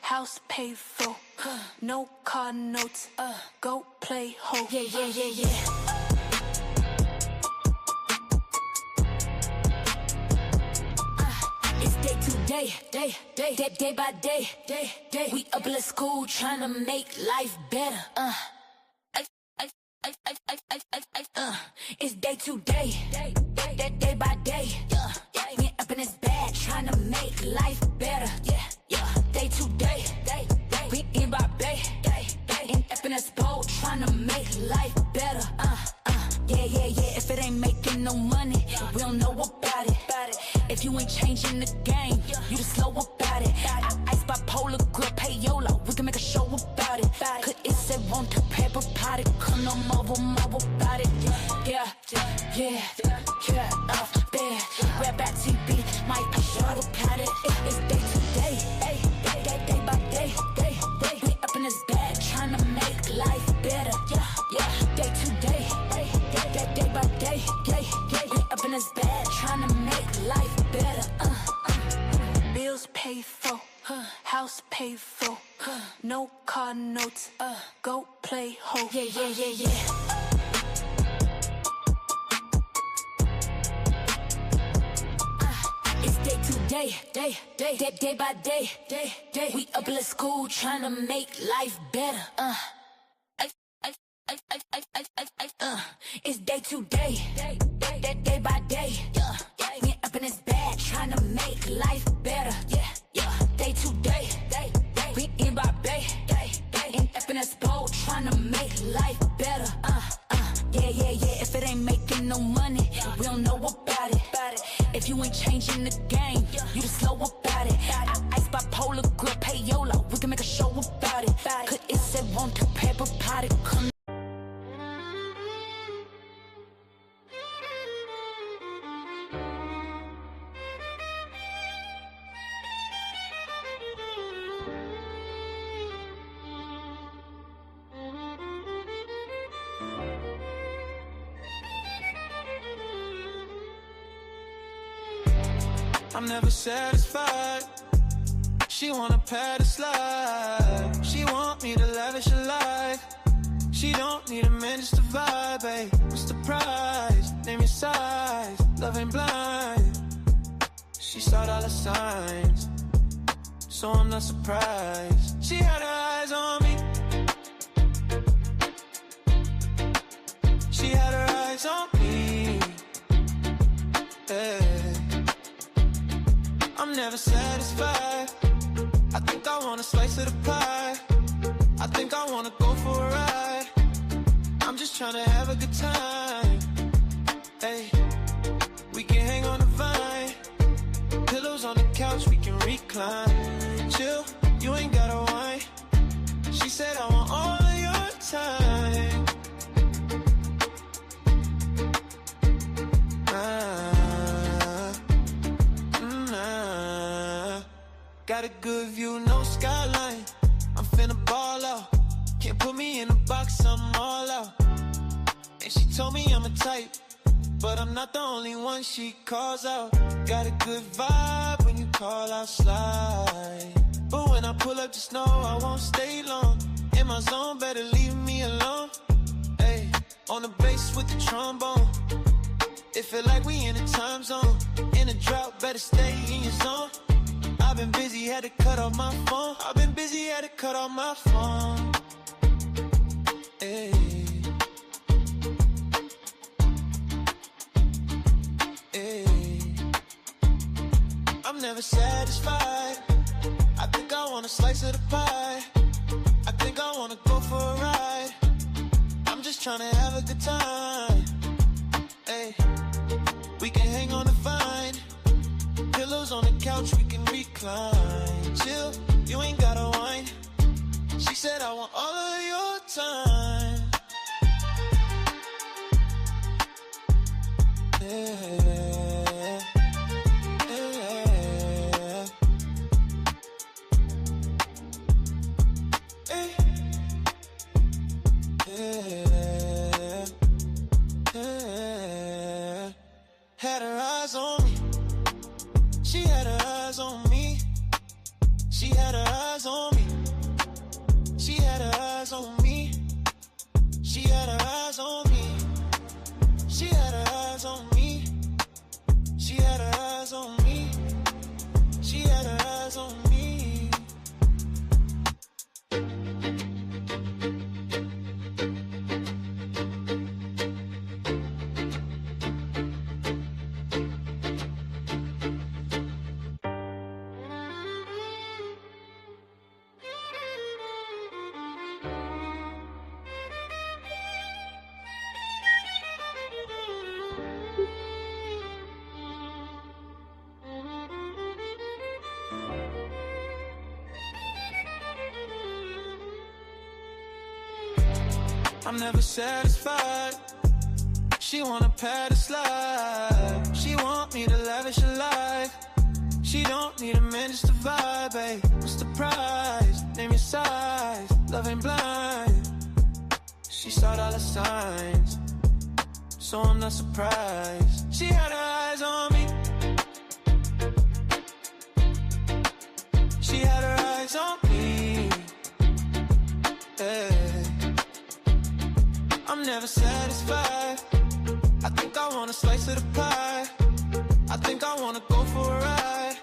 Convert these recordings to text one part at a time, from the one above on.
House paid for, no car notes, go play ho. Yeah. It's day by day. We up in school trying to make life better. It's day to day by day. We up in this bag trying to make life better. Day to day. We in by bay. And up in this boat trying to make life better. Yeah. If it ain't making no money, we don't know about it. If you ain't changing the game, you just slow about it. Ice bipolar, grip, payola, we can make a show about it. Cause it's a want to paper potty, come no mobile about it. Yeah, off the bed, grab back TV, might be sure about it. It's day to day by day. We up in this bag, trying to make life better. Yeah, day to day by day. We up in this bag, trying to make life better. Bills paid for, house paid for, no car notes, go play ho. Yeah. It's day by day. We up in school trying to make life better. It's day to day by day. We up in this bag trying to make life better. Yeah. Day to day. We in by bay. And up in this boat trying to make life better. Yeah. If it ain't making no money, we don't know about it. If you ain't changing the game, you just slow about it. Ice bipolar, grip, payola, we can make a show about it. Cause it's a want to paper potty, come. I'm never satisfied. She wanna pad a slide. She want me to lavish her life. She don't need a man just to vibe, babe. What's the price? Name your size. Love ain't blind. She saw all the signs, so I'm not surprised. She had her eyes on me. She had her eyes on me. Hey. I'm never satisfied. I think I want a slice of the pie. I think I wanna go for a ride. I'm just tryna have a good time. Hey, we can hang on the vine. Pillows on the couch, we can recline. Chill, you ain't gotta whine. She said I want all of your time. Got a good view, no skyline. I'm finna ball out. Can't put me in a box, I'm all out. And she told me I'm a type, but I'm not the only one she calls out. Got a good vibe when you call out slide. But when I pull up, just know I won't stay long. In my zone, better leave me alone. Hey, on the bass with the trombone. It feel like we in a time zone. In a drought, better stay in your zone. I've been busy, had to cut off my phone. Hey. I'm never satisfied. I think I want a slice of the pie. I think I wanna go for a ride. I'm just tryna have a good time. Hey, we can hang on the vine. Pillows on the couch, we can recline. Chill, you ain't gotta whine. She said I want all of your time. Yeah. Had her eyes on me. She had her eyes on me. She had her eyes eyes on me. She had her eyes on me. I'm never satisfied. She wanna pad a slide. She want me to lavish her life. She don't need a man just to vibe, babe. What's the prize? Name your size. Love ain't blind. She saw all the signs, so I'm not surprised. She had her eyes on me. She had her eyes on me. Hey. I'm never satisfied. I think I want a slice of the pie. I think I wanna go for a ride.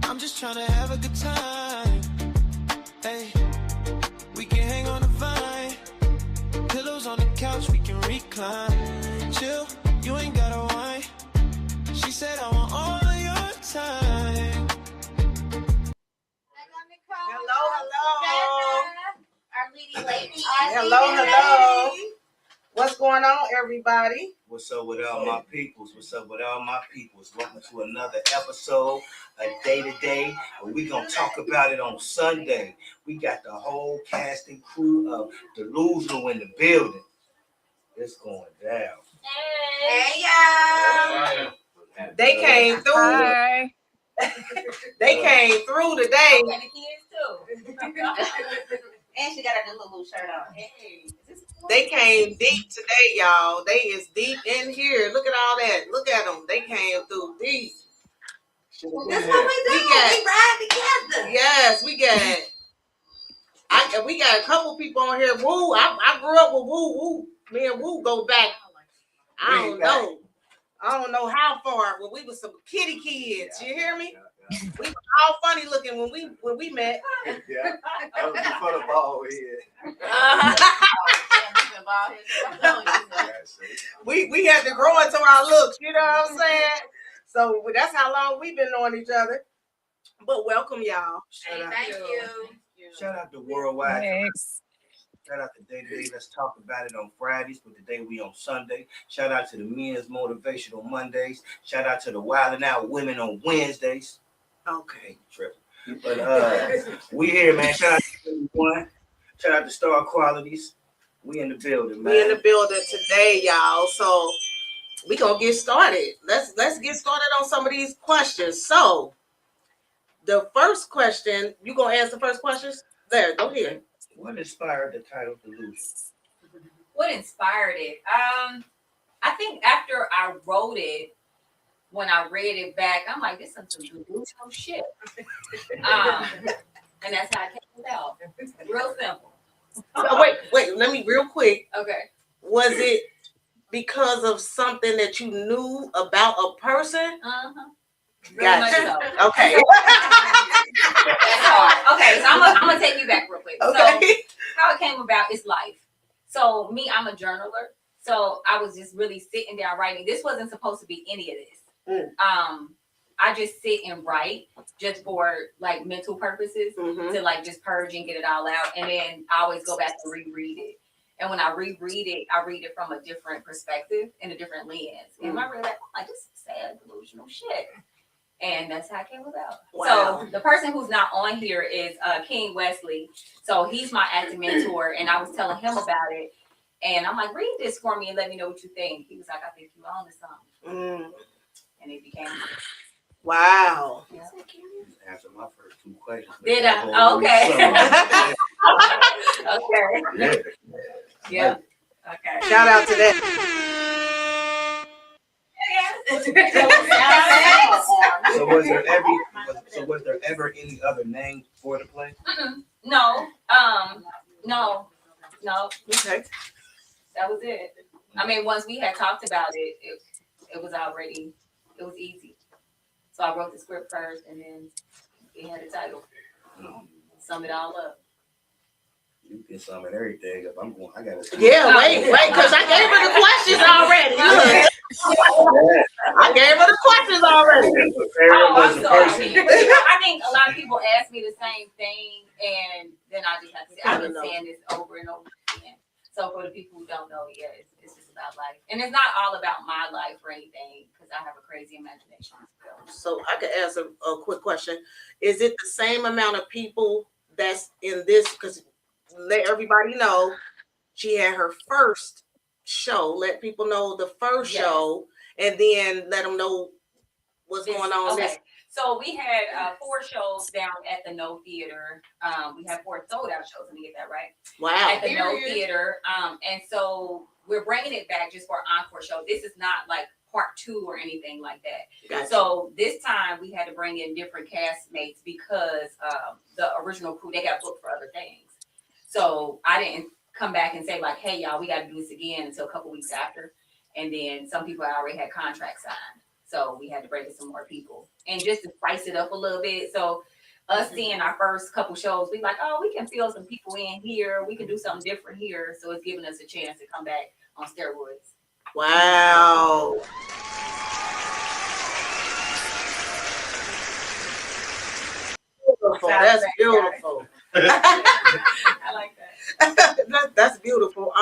I'm just trying to have a good time. Hey, we can hang on the vine. Pillows on the couch, we can recline. Chill, you ain't gotta whine. She said I want all of your time. Hello. Our lady. Hello. What's going on, everybody? What's up with all my peoples? Welcome to another episode of Day2Da. We're going to talk about it on Sunday. We got the whole cast and crew of Delusional in the building. It's going down. Hey, y'all. They came through. Hi. They came through today. And the kids, too. And she got a new little shirt on. Hey. They came deep today, y'all. They is deep in here. Look at all that. Look at them. They came through deep. That's what we do. We ride together. Yes, we got a couple people on here. Woo, I grew up with Woo. Me and Woo go back. I don't know how far. When we was some kitty kids. You hear me? We were all funny looking when we met. Yeah, that was before the ball here. We had to grow into our looks, you know what I'm saying? So that's how long we've been knowing each other. But welcome, y'all. Thank you. Shout out to Worldwide. Thanks. Shout out to Day2Da. Let's talk about it on Fridays, but today we on Sunday. Shout out to the Men's Motivational Mondays. Shout out to the Wildin' Out Women on Wednesdays. Okay, tripping. But we here, man. Shout out to everyone. Shout out to Star Qualities. We in the building, man. We in the building today, y'all. So we gonna get started. Let's get started on some of these questions. So the first question, you gonna ask the first questions? There, go ahead. What inspired the title Delusion? What inspired it? I think after I wrote it, when I read it back, I'm like, this is some delusional shit. And that's how it came about. Real simple. Wait, let me real quick. Okay. Was it because of something that you knew about a person? Uh-huh. Gotcha. So. Okay. That's hard. Okay, so I'm gonna take you back real quick. Okay. So how it came about is life. So me, I'm a journaler. So I was just really sitting there writing. This wasn't supposed to be any of this. I just sit and write just for like mental purposes to like just purge and get it all out. And then I always go back and reread it. And when I reread it, I read it from a different perspective and a different lens. And when I read that, I'm like, this is sad, delusional shit. And that's how it came about. Wow. So the person who's not on here is King Wesley. So he's my acting mentor. And I was telling him about it. And I'm like, read this for me and let me know what you think. He was like, I think you're on to something. And it became. Wow. Yeah. Answer my first two questions. Did I? Okay. Okay. Yeah. Okay. Shout out to that. So was there ever any other name for the play? No. No. Okay. That was it. I mean, once we had talked about it, it was already, it was easy. So I wrote the script first, and then it had a title. Sum it all up. You can sum it everything up. I gotta see. Yeah, wait, because I gave her the questions already. Look. I gave her the questions already. I'm sorry. I think a lot of people ask me the same thing, and then I just have to say, I've been saying this over and over again. So for the people who don't know, yeah, it's just about life. And it's not all about my life or anything, because I have a crazy imagination. So I could ask a quick question. Is it the same amount of people that's in this? Because let everybody know she had her first show. Let people know the first show, and then let them know what's going on. Okay. So we had 4 shows down at the No Theater. We have 4 sold out shows. Let me get that right. Wow. At the No Theater. And so we're bringing it back just for an encore show. This is not like part 2 or anything like that. Gotcha. So this time we had to bring in different castmates because the original crew, they got booked for other things. So I didn't come back and say like, hey y'all, we got to do this again until a couple weeks after. And then some people already had contracts signed. So we had to bring in some more people and just to spice it up a little bit. So us seeing our first couple shows, we like, oh, we can fill some people in here. We can do something different here. So it's giving us a chance to come back on steroids. Wow. Beautiful. That's beautiful. I like that. That's beautiful.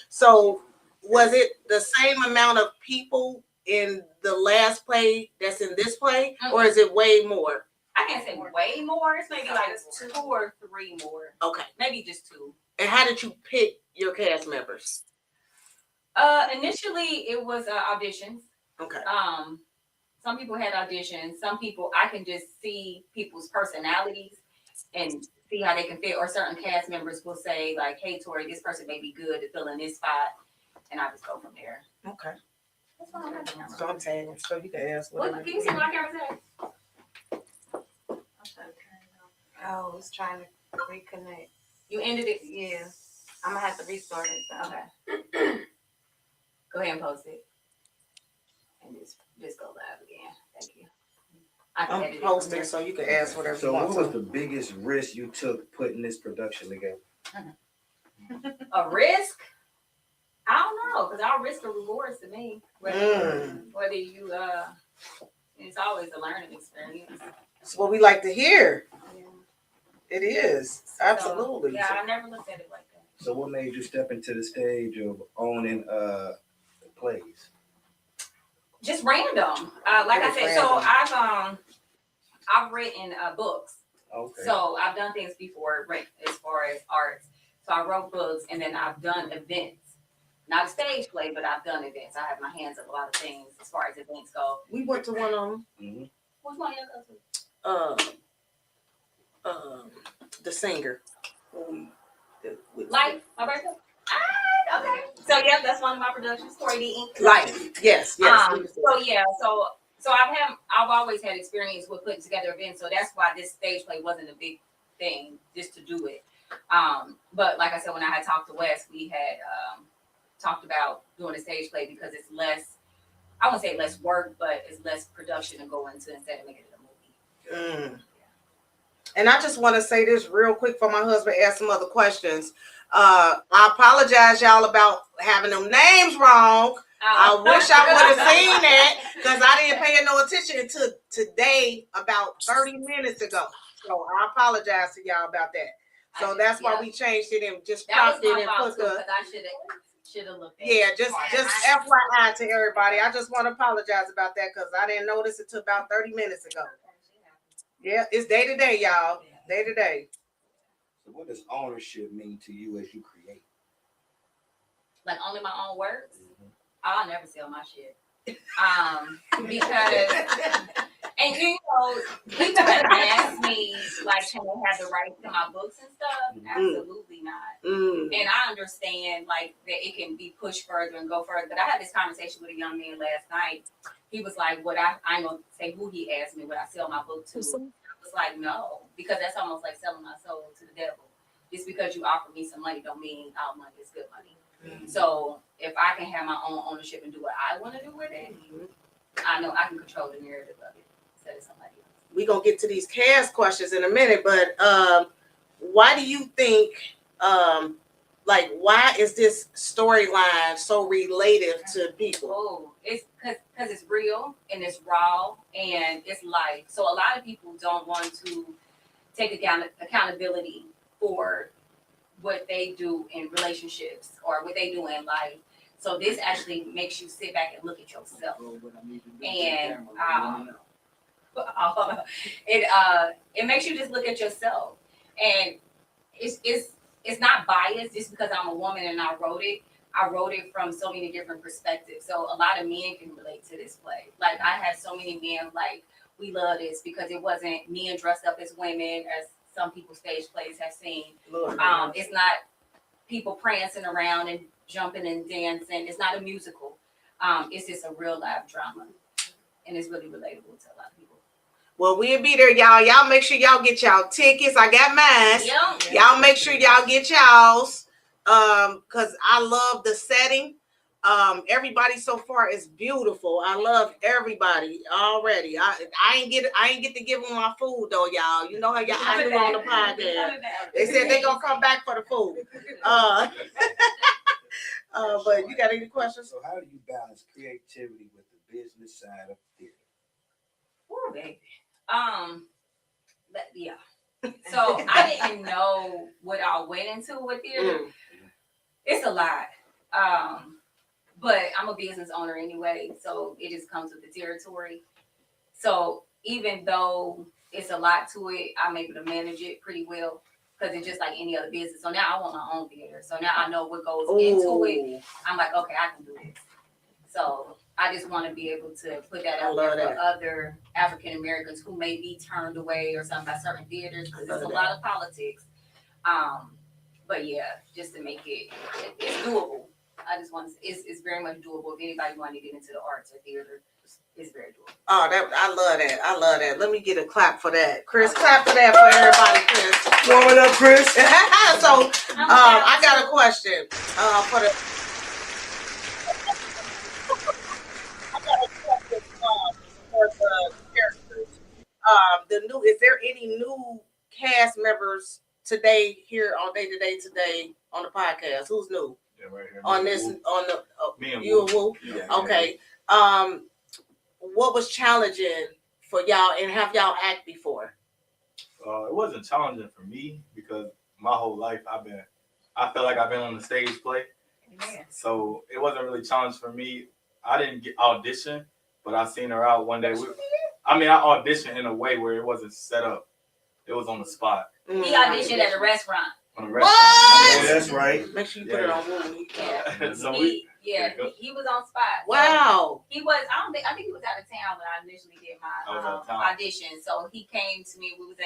So was it the same amount of people in the last play that's in this play, or is it way more? I can't say way more. It's maybe like 2 or 3 more. Okay. Maybe just 2. And how did you pick your cast members? Initially it was auditions. Okay. Some people had auditions. Some people I can just see people's personalities and see how they can fit. Or certain cast members will say like, "Hey, Tori, this person may be good to fill in this spot," and I just go from there. Okay. That's what I'm doing. So I'm tagging, so you can ask whatever. What, can you see my camera? Oh, it's trying to reconnect. You ended it? Yeah. I'm gonna have to restart it. So. Okay. Go ahead and post it. And just go live again. Thank you. I'm posting so you can ask whatever you want. So what was the biggest risk you took putting this production together? A risk? I don't know, because our risk or rewards to me. Whether you it's always a learning experience. That's what we like to hear. Yeah. It is. Absolutely. So, yeah, I never looked at it like that. So what made you step into the stage of owning plays? Just random. Like I said, so I've written books. Okay. So I've done things before as far as arts. So I wrote books and then I've done events. Not a stage play, but I've done events. I have my hands up a lot of things as far as events go. We went to one of them. Mm-hmm. What's one of your cousins? The singer. Life, my birthday. Okay. So yeah, that's one of my productions. Tori D. Life. Yes. So I've always had experience with putting together events. So that's why this stage play wasn't a big thing just to do it. But like I said, when I had talked to Wes, we had talked about doing a stage play because it's less, I wouldn't say less work, but it's less production to go into instead of making it a movie. And I just want to say this real quick for my husband ask some other questions. I apologize, y'all, about having them names wrong. I wish I would have seen that because I didn't pay no attention until today, about 30 minutes ago. So I apologize to y'all about that. So that's why we changed it and just cropped it and put the. I should have looked at Yeah, just FYI to everybody. I just want to apologize about that because I didn't notice it until about 30 minutes ago. Yeah, it's day to day, y'all. Day to day. So what does ownership mean to you as you create? Like owning my own works? I'll never sell my shit. Because, and you know, people have asked me, like, can they have the rights to my books and stuff? Absolutely not. And I understand, like, that it can be pushed further and go further. But I had this conversation with a young man last night. He was like, I ain't gonna say who he asked me, would I sell my book to? I was like, no, because that's almost like selling my soul to the devil. Just because you offer me some money don't mean all money is good money. So if I can have my own ownership and do what I want to do with it, I know I can control the narrative of it. instead of somebody else. We're going to get to these cast questions in a minute, but why do you think, why is this storyline so relative to people? Oh, it's because it's real and it's raw and it's life. So a lot of people don't want to take accountability for what they do in relationships or what they do in life. So this actually makes you sit back and look at yourself. And it makes you just look at yourself. And it's not biased just because I'm a woman and I wrote it. I wrote it from so many different perspectives. So a lot of men can relate to this play. Like I had so many men like, we love this because it wasn't men dressed up as women as some people's stage plays have seen. It's not people prancing around and jumping and dancing. It's not a musical. It's just a real life drama. And it's really relatable to a lot of people. Well, we'll be there, y'all. Y'all make sure y'all get y'all tickets. I got mine. Yep. Y'all make sure y'all get y'all's. Because I love the setting. Everybody so far is beautiful. I love everybody already. I ain't get to give them my food though, y'all. You know how y'all I do on the podcast. They said they gonna come back for the food. But you got any questions? So how do you balance creativity with the business side of theater? Ooh, baby. Yeah. So I didn't know what I went into with theater. It's a lot. But I'm a business owner anyway, so it just comes with the territory. So even though it's a lot to it, I'm able to manage it pretty well because it's just like any other business. So now I want my own theater. So now I know what goes into it. I'm like, okay, I can do this. So I just want to be able to put that out there for other African Americans who may be turned away or something by certain theaters because there's a lot of politics. But yeah, just to make it's doable. I just want to, it's very much doable. If anybody want to get into the arts or theater, it's very doable. Oh, I love that. I love that. Let me get a clap for that. Chris, clap for that for everybody, Chris. Warm it up, Chris. So, I got a question for the. For the characters. Is there any new cast members today here on DA2DA today on the podcast? Who's new? Yeah, right here. On this, on the Me and you and Woo. Yeah, Okay. What was challenging for y'all, and have y'all act before? It wasn't challenging for me because my whole life I felt like I've been on the stage play. Yeah. So it wasn't really challenging for me. I didn't get audition, but I seen her out one day. I auditioned in a way where it wasn't set up. It was on the spot. He auditioned at a restaurant. On the restaurant. What? Yeah, that's right. Make sure you put it on Woo. Yeah. So he was on spot. Wow. He was. I think he was out of town when I initially did my audition. So he came to me. We was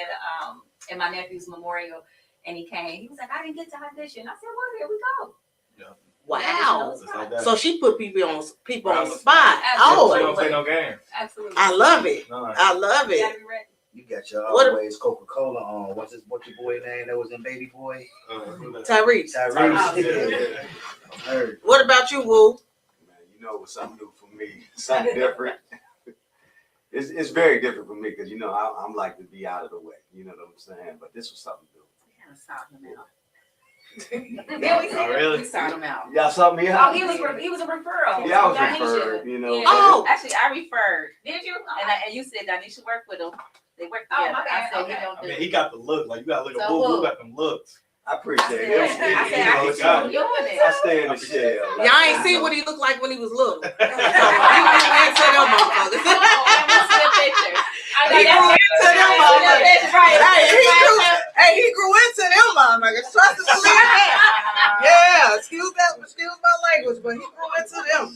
at my nephew's memorial, and he came. He was like, "I didn't get to audition." I said, "Well, here we go." Yeah. Wow. Like So she put people on the spot. Absolutely. Don't play no games. Absolutely. I love it. No. I love You gotta it. be ready. You got your always Coca-Cola on. What's your boy name that was in Baby Boy? Tyrese. Tyrese. Yeah. Heard. What about you, Woo? Man, you know, it was something new for me, something different. It's very different for me because I'm like to be out of the way. You know what I'm saying? But this was something new. Oh, really? We sought him out. Y'all saw me Oh, out? he was a referral. Yeah, I was Danisha. referred. Yeah. Oh. Actually, I referred, Did you? and you said Danisha worked with him. They worked Oh, together. my bad. I said Okay. he don't I do mean, it. he got the look. Like, you got to look at So Boo. who? Got them looks. I appreciate it. I said I It's can good. show you it. I stay in the shell. Y'all ain't see what he looked like when he was little. So he grew into them motherfuckers. Oh, and we'll see a picture. I He grew into them motherfuckers. Right. He grew into them motherfuckers. Trust and believe that. Yeah, excuse my language, but he grew into them.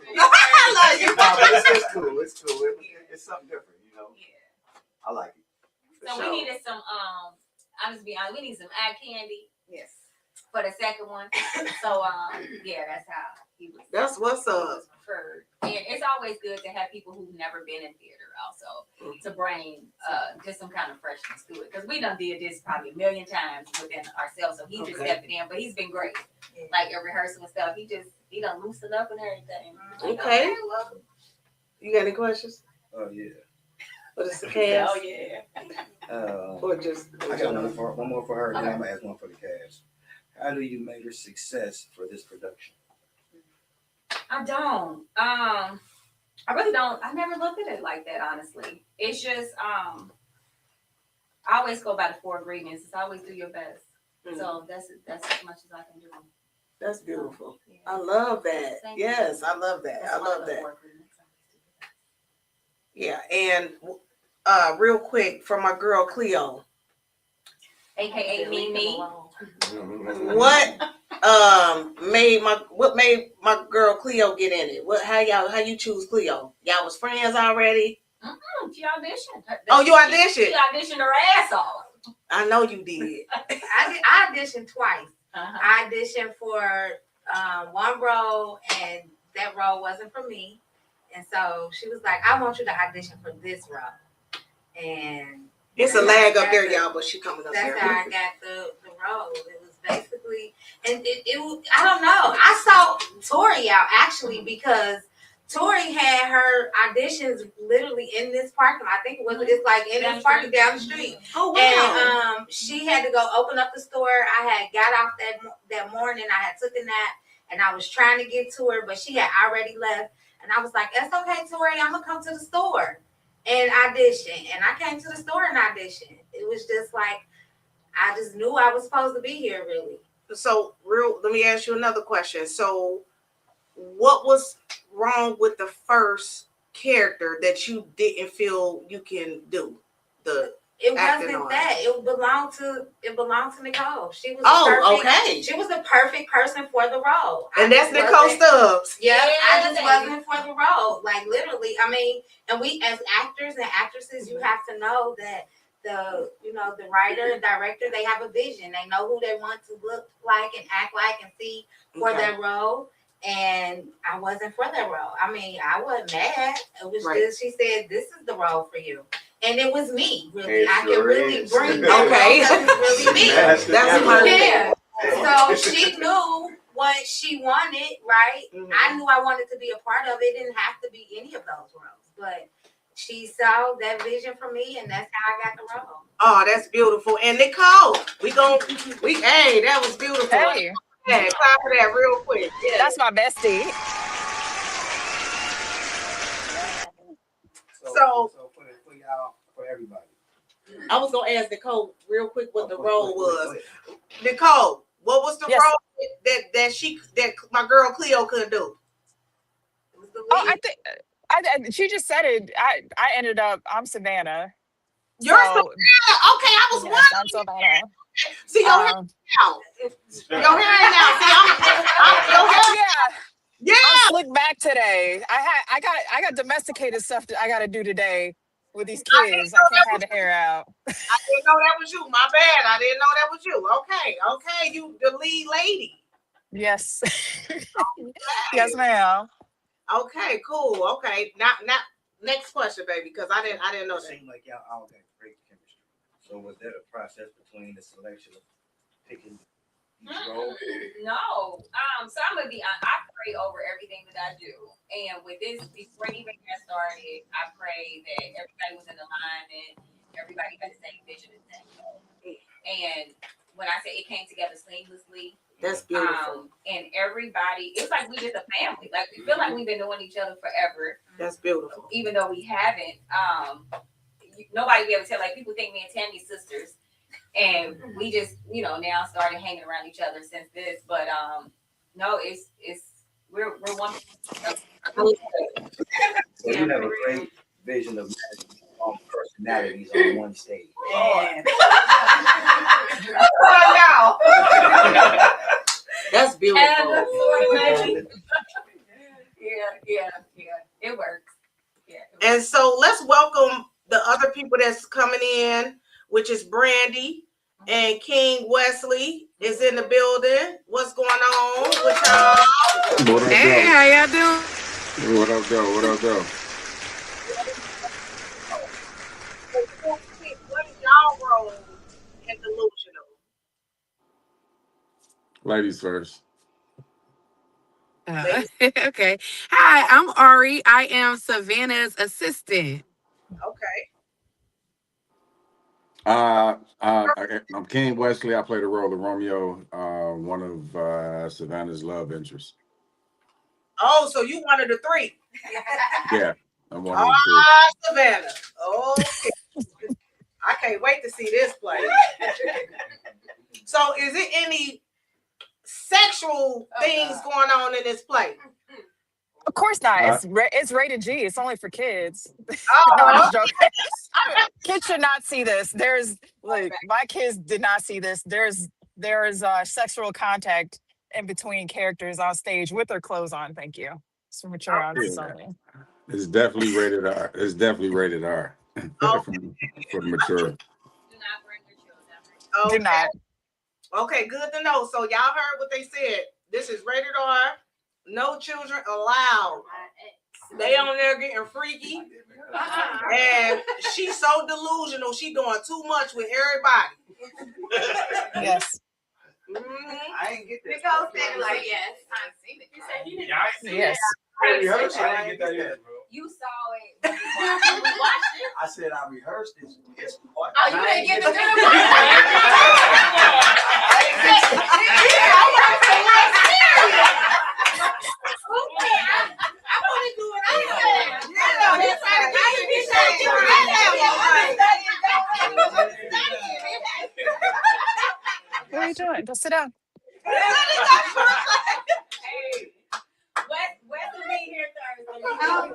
I love you. It's cool. It's cool. It's something different, I like it. So we needed some, I'm just being honest, we need some eye candy Yes. for the second one. So, yeah, that's how. That's what's he up. was preferred. And it's always good to have people who've never been in theater also to bring just some kind of freshness to it. Because we done did this probably a million times within ourselves. So he just stepped in, but he's been great. Like at rehearsal and stuff, he done loosened up and everything. Okay. Well, You got any questions? Oh yeah. What is the cast? oh yeah. Or just I got one more for her, then I'm gonna ask one for the cast. How do you measure success for this production? I don't. I really don't. I never looked at it like that, honestly. It's just I always go by the 4 agreements. It's always do your best. So that's as much as I can do. That's beautiful. Yeah. I love that. Thank you. Yes, I love that. That's I one of love the that. 4 agreements. Yeah, and real quick for my girl Cleo, AKA me. what made my girl Cleo get in it? How you choose Cleo? Y'all was friends already? She auditioned. Oh, you auditioned? She auditioned her ass off. I know you did. I auditioned twice. Uh-huh. I auditioned for one role, and that role wasn't for me. And so she was like, I want you to audition for this role. And It's a lag up there, y'all, but she coming up that's there. how I got the role. It was basically, and it was, I don't know. I saw Tori out actually because Tori had her auditions literally in this parking lot. I think it's like in this parking down the street. Oh wow! And she had to go open up the store. I had got off that morning. I had took a nap, and I was trying to get to her, but she had already left. And I was like, "That's okay, Tori. I'm gonna come to the store and audition." And I came to the store and auditioned. It was just like I just knew I was supposed to be here, really. So, let me ask you another question. So, what was wrong with the first character that you didn't feel you can do? It acting wasn't on that. It belonged to Nicole. She was okay. She was the perfect person for the role. And that's Nicole Stubbs. Yeah, I just baby. wasn't for the role. Like literally, I mean, and we as actors and actresses, you have to know that the writer and director, they have a vision. They know who they want to look like and act like and see for their role. And I wasn't for that role. I mean, I wasn't mad. It was just she said, "This is the role for you," and it was me. Really, I can really bring that role. It's really me. That's Yeah. So she knew what she wanted, right? Mm-hmm. I knew I wanted to be a part of it. It didn't have to be any of those roles, but she saw that vision for me, and that's how I got the role. Oh, that's beautiful. And Nicole, hey, that was beautiful. Hey. Yeah, clap for that real quick. Yeah. That's my bestie. So for y'all, for everybody. I was gonna ask Nicole real quick what the Go role ahead, was. go ahead. Nicole, what was the Yes. role that my girl Cleo couldn't do? It was the Oh, lead. I think she just said it. I ended up. I'm Savannah. You're So, Savannah. Okay, I was yes, I'm Savannah. See your hair now. Your hair ain't now. See, your hair. Yeah, Yeah. I'm slick back today. I got domesticated stuff that I got to do today with these kids. I can't have the hair out. I didn't know that was you. My bad. I didn't know that was you. Okay. You the lead lady. Yes. Yes, ma'am. Okay, cool. Okay. Now next question, baby, because I didn't know It that. seemed like y'all all got great chemistry. So was there a process between the selection of picking each role? No. So I'm gonna be honest. I pray over everything that I do. And with this, before it even got started, I pray that everybody was in alignment, everybody had the same vision and same goal. And when I say it came together seamlessly, That's beautiful. and everybody, it's like we just a family. Like we feel like we've been knowing each other forever, That's beautiful. even though we haven't. Nobody be able to tell. Like people think me and Tammy's sisters, and we just now started hanging around each other since this. But no, we're one. So you have a great vision of managing all personalities on one stage. That's beautiful. Yeah. It works. Yeah. And so let's welcome the other people that's coming in, which is Brandy And King Wesley is in the building. What's going on with y'all? What up, Hey, though? how y'all doing? What up, though? What up, though? What is y'all role in Delusional? Ladies first. Okay. Hi, I'm Ari. I am Savannah's assistant. Okay. I'm King Wesley. I play the role of Romeo, one of Savannah's love interests. Oh, so you one of the three. Yeah, I'm one of the three. Savannah. Okay. I can't wait to see this play. So is it any sexual things going on in this play? Of course not. It's rated G. It's only for kids. Oh, No, I'm just joking. Kids should not see this. My kids did not see this. There's sexual contact in between characters on stage with their clothes on. Thank you. It's for mature audiences only. It's definitely rated R. It's definitely rated R for the mature. Do not bring your children. okay. Do not. Okay, good to know. So y'all heard what they said. This is rated R. No children allowed. They on there getting freaky. And she's so delusional. She doing too much with everybody. Yes. I ain't get this. Because they like, yes, I've seen it. You said you didn't. Yeah, I see Yes. I rehearsed. I didn't get that yet, bro. You saw it. We watched it. I said I rehearsed this. Oh, you didn't get the good What are you doing? Go sit down. Hey, Wes will be here Thursday. I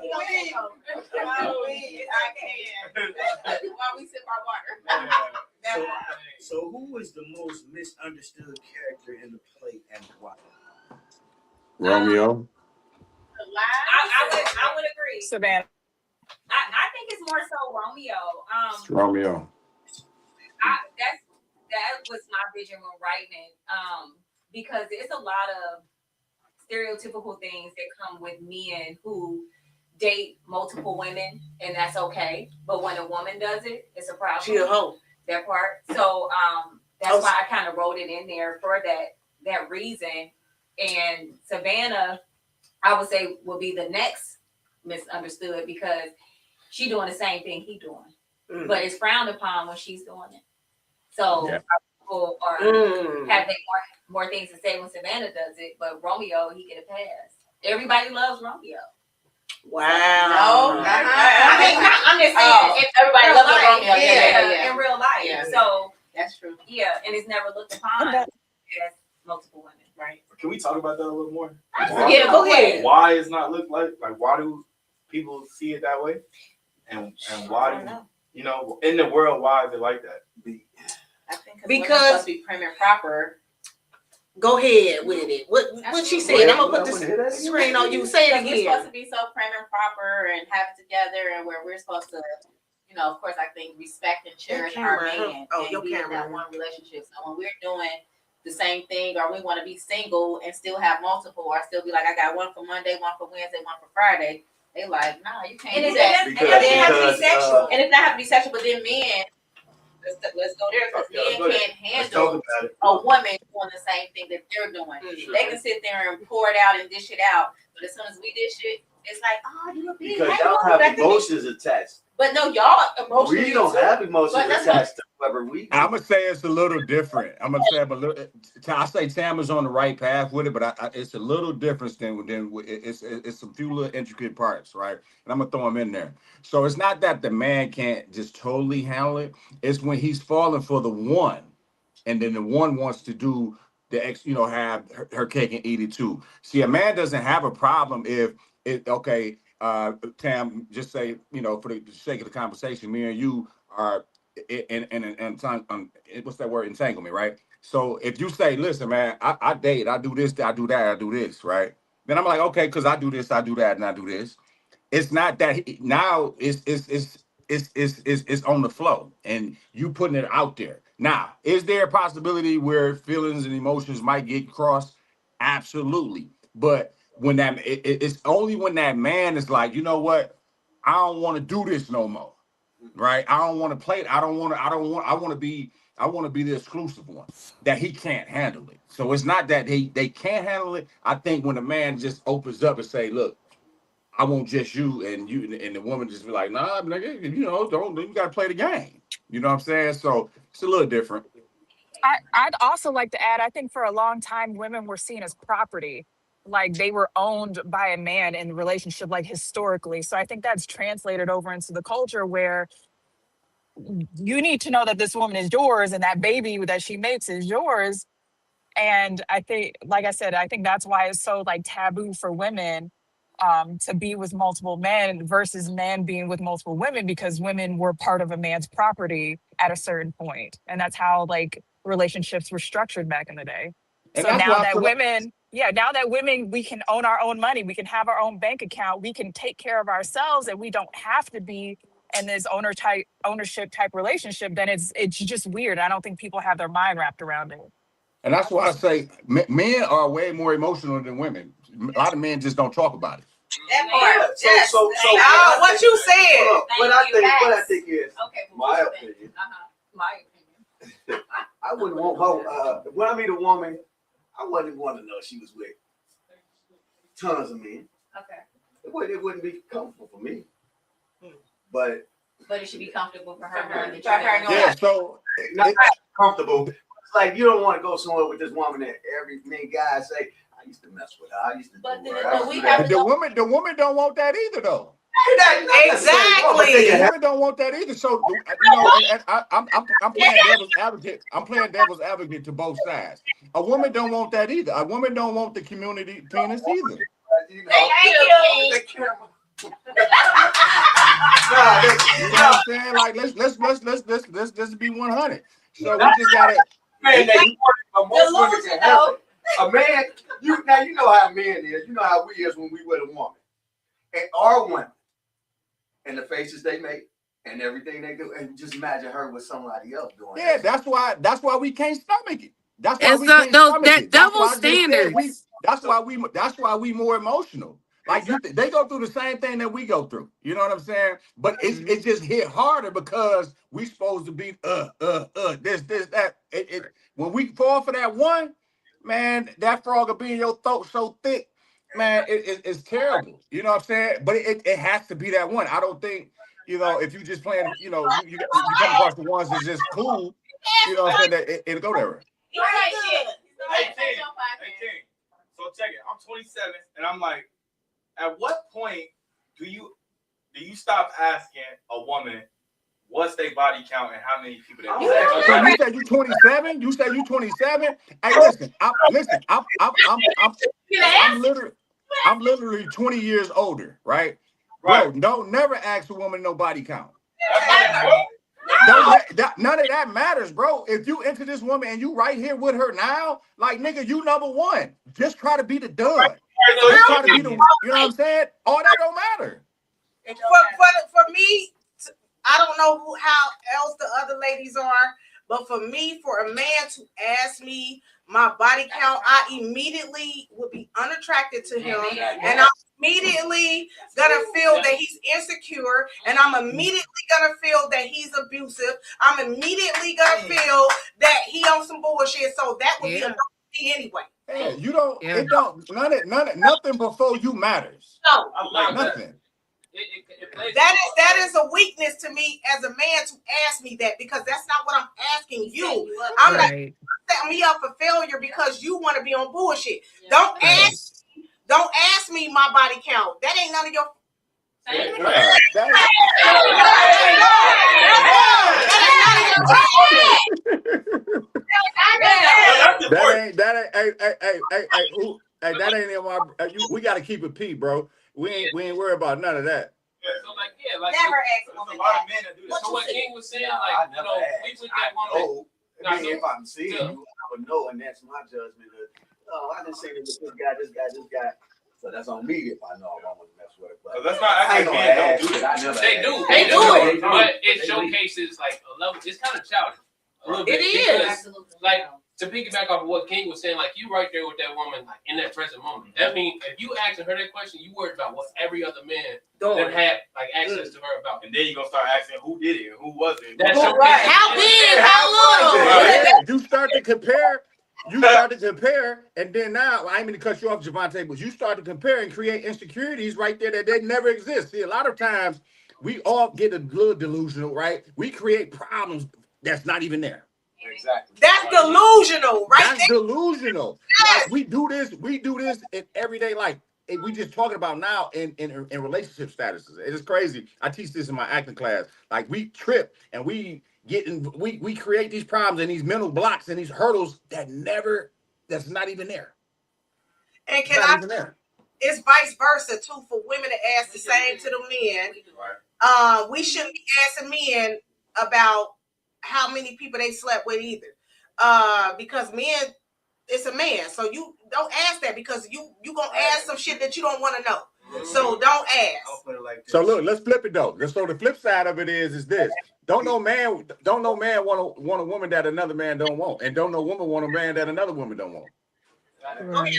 can. While we sip our water. So who is the most misunderstood character in the play and why? Romeo. I would agree. Savannah. I think it's more so Romeo. It's Romeo. That was my vision when writing it. Because it's a lot of stereotypical things that come with men who date multiple women, and that's okay. But when a woman does it, it's a problem. She a hoe. That part. So that's why I kind of wrote it in there for that reason. And Savannah, I would say, will be the next misunderstood because she doing the same thing he doing, but it's frowned upon when she's doing it. So people have more things to say when Savannah does it, but Romeo, he get a pass. Everybody loves Romeo. Wow. No. I mean, I'm just saying, if everybody loves Romeo, Yeah. in real life. Yeah. So That's true. yeah, and it's never looked upon as multiple women. Right. Can we talk about that a little more? Yeah, go ahead. Why it's not looked like why do people see it that way? And why do in the world, why is it like that? I think Because- women supposed to be prim and proper. Go ahead with it. What she said. I'm gonna put this screen on you. Say it We're again. supposed to be so prim and proper and have it together, and where we're supposed to, of course, I think respect and cherish our man and be in that one relationship. So when we're doing the same thing, or we want to be single and still have multiple, or still be like, I got one for Monday, one for Wednesday, one for Friday. They like, nah, you can't do that. And it doesn't have to be sexual. And it's not have to be sexual, but then men, let's go there, because men can't handle a woman doing the same thing that they're doing. They can sit there and pour it out and dish it out, but as soon as we dish it, it's like, oh, you a big Because y'all have emotions attached. But no, y'all emotions. We don't have emotions attached to whoever we. I'm gonna say it's a little different. I say Tam is on the right path with it, but it's a little different than it's a few little intricate parts, right? And I'm gonna throw them in there. So it's not that the man can't just totally handle it. It's when he's falling for the one, and then the one wants to do the have her cake and eat it too. See, a man doesn't have a problem if Tam, just say, for the sake of the conversation, me and you are what's that word? Entanglement, right? So if you say, listen, man, I date, I do this, I do that, I do this, right? Then I'm like, okay, because I do this, I do that, and I do this. It's not that now it's on the flow, and you putting it out there. Now, is there a possibility where feelings and emotions might get crossed? Absolutely. But when it's only when that man is like, you know what, I don't want to do this no more. Right? I don't want to play it. I want to be the exclusive one, that he can't handle it. So it's not that they can't handle it. I think when a man just opens up and say, look, I want just you, and the woman just be like, nah, nigga, you gotta play the game. You know what I'm saying? So it's a little different. I'd also like to add, I think for a long time, women were seen as property. Like they were owned by a man in the relationship, like historically. So I think that's translated over into the culture where you need to know that this woman is yours and that baby that she makes is yours. And I think, like I said, I think that's why it's so like taboo for women to be with multiple men versus men being with multiple women, because women were part of a man's property at a certain point. And that's how like relationships were structured back in the day. And So that's now why that women, now that women, we can own our own money, we can have our own bank account, we can take care of ourselves, and we don't have to be in this ownership type relationship, then it's just weird. I don't think people have their mind wrapped around it. And that's why I say men are way more emotional than women. A lot of men just don't talk about it. That part. Yes. So what you said. What I think is my opinion. My opinion. I wouldn't want her. When I meet a woman, I wouldn't want to know she was with tons of men. Okay. It wouldn't be comfortable for me. But it should be comfortable for her. Yeah. So not comfortable. It's like you don't want to go somewhere with this woman that every guy say, I used to mess with her. I used to do her. The woman don't want that either, though. Exactly. The women don't want that either. So and I'm playing devil's advocate. I'm playing devil's advocate to both sides. A woman don't want that either. A woman don't want the community penis either. Thank you. You know what I'm saying? Like let's be 100. So we just gotta. Man, a man, you know how men is. You know how we is when we with a woman. And our women, and the faces they make, and everything they do, and just imagine her with somebody else doing. Yeah, that's why we can't stomach it. That's why it's we can't stomach that it. double standards. That's why we more emotional. Like they go through the same thing that we go through. You know what I'm saying? But it just hit harder because we supposed to be this that. When we fall for that one, man, that frog will be in your throat so thick, man, it's terrible. You know what I'm saying? But it has to be that one. I don't think, if you just playing, you come across the ones that's just cool, you know what I'm saying, that it'll go there. 18. So check it. I'm 27 and I'm like, at what point do you stop asking a woman what's their body count and how many people they So you said you 27? You said you 27? Hey, listen. I'm literally 20 years older, right? Bro, don't never ask a woman no body count. None of that matters, bro. If you into this woman and you right here with her now, like nigga, you number one. Just try to be the done. Just try to be the, you know what I'm saying? All that don't matter. For me, I don't know how else the other ladies are, but for me, for a man to ask me my body count, I immediately would be unattracted to him, and I'm immediately gonna feel that he's insecure, and I'm immediately gonna feel that he's abusive. I'm immediately gonna feel that he on some bullshit. So that would be a me anyway. Yeah, you don't. Yeah. It don't. Nothing before you matters. No, nothing. That is a weakness to me as a man to ask me that, because that's not what I'm asking you. I'm not setting me up for failure because you want to be on bullshit. Don't ask me my body count. That ain't none of your. That ain't in my. We got to keep it P, bro. We ain't worried about none of that. Never ask a woman lot of men that do that. So what King was saying, like, we took that woman. If I'm seeing you, I would know, and that's my judgment. I didn't say this guy. So that's on me if I know I want to mess with it. But that's not. I don't do it. They do it, but it showcases like a level. It's kind of childish. A little It bit. is. Because, Absolutely. like, to piggyback off of what King was saying, like you right there with that woman, like in that present moment. That means if you asking her that question, you worried about what every other man that had like access to her about. And then you're gonna start asking who did it and who wasn't. That's Right. How big? How little? Yeah, you start to compare. You start to compare, and then now I ain't mean to cut you off, Javante, but you start to compare and create insecurities right there that they never exist. See, a lot of times we all get a little delusional, right? We create problems that's not even there. Exactly. That's delusional, right? That's delusional. Like, we do this in everyday life. And we just talking about now in relationship statuses. It is crazy. I teach this in my acting class. Like, we trip and we create these problems and these mental blocks and these hurdles that's not even there. And it's vice versa too for women to ask the same to the men. Right. We shouldn't be asking men about how many people they slept with either. Because men, it's a man. So you don't ask that because you gonna ask some shit that you don't want to know. So don't ask. So look, let's flip it though. So the flip side of it is this. Don't no man want a woman that another man don't want. And don't no woman want a man that another woman don't want. Right.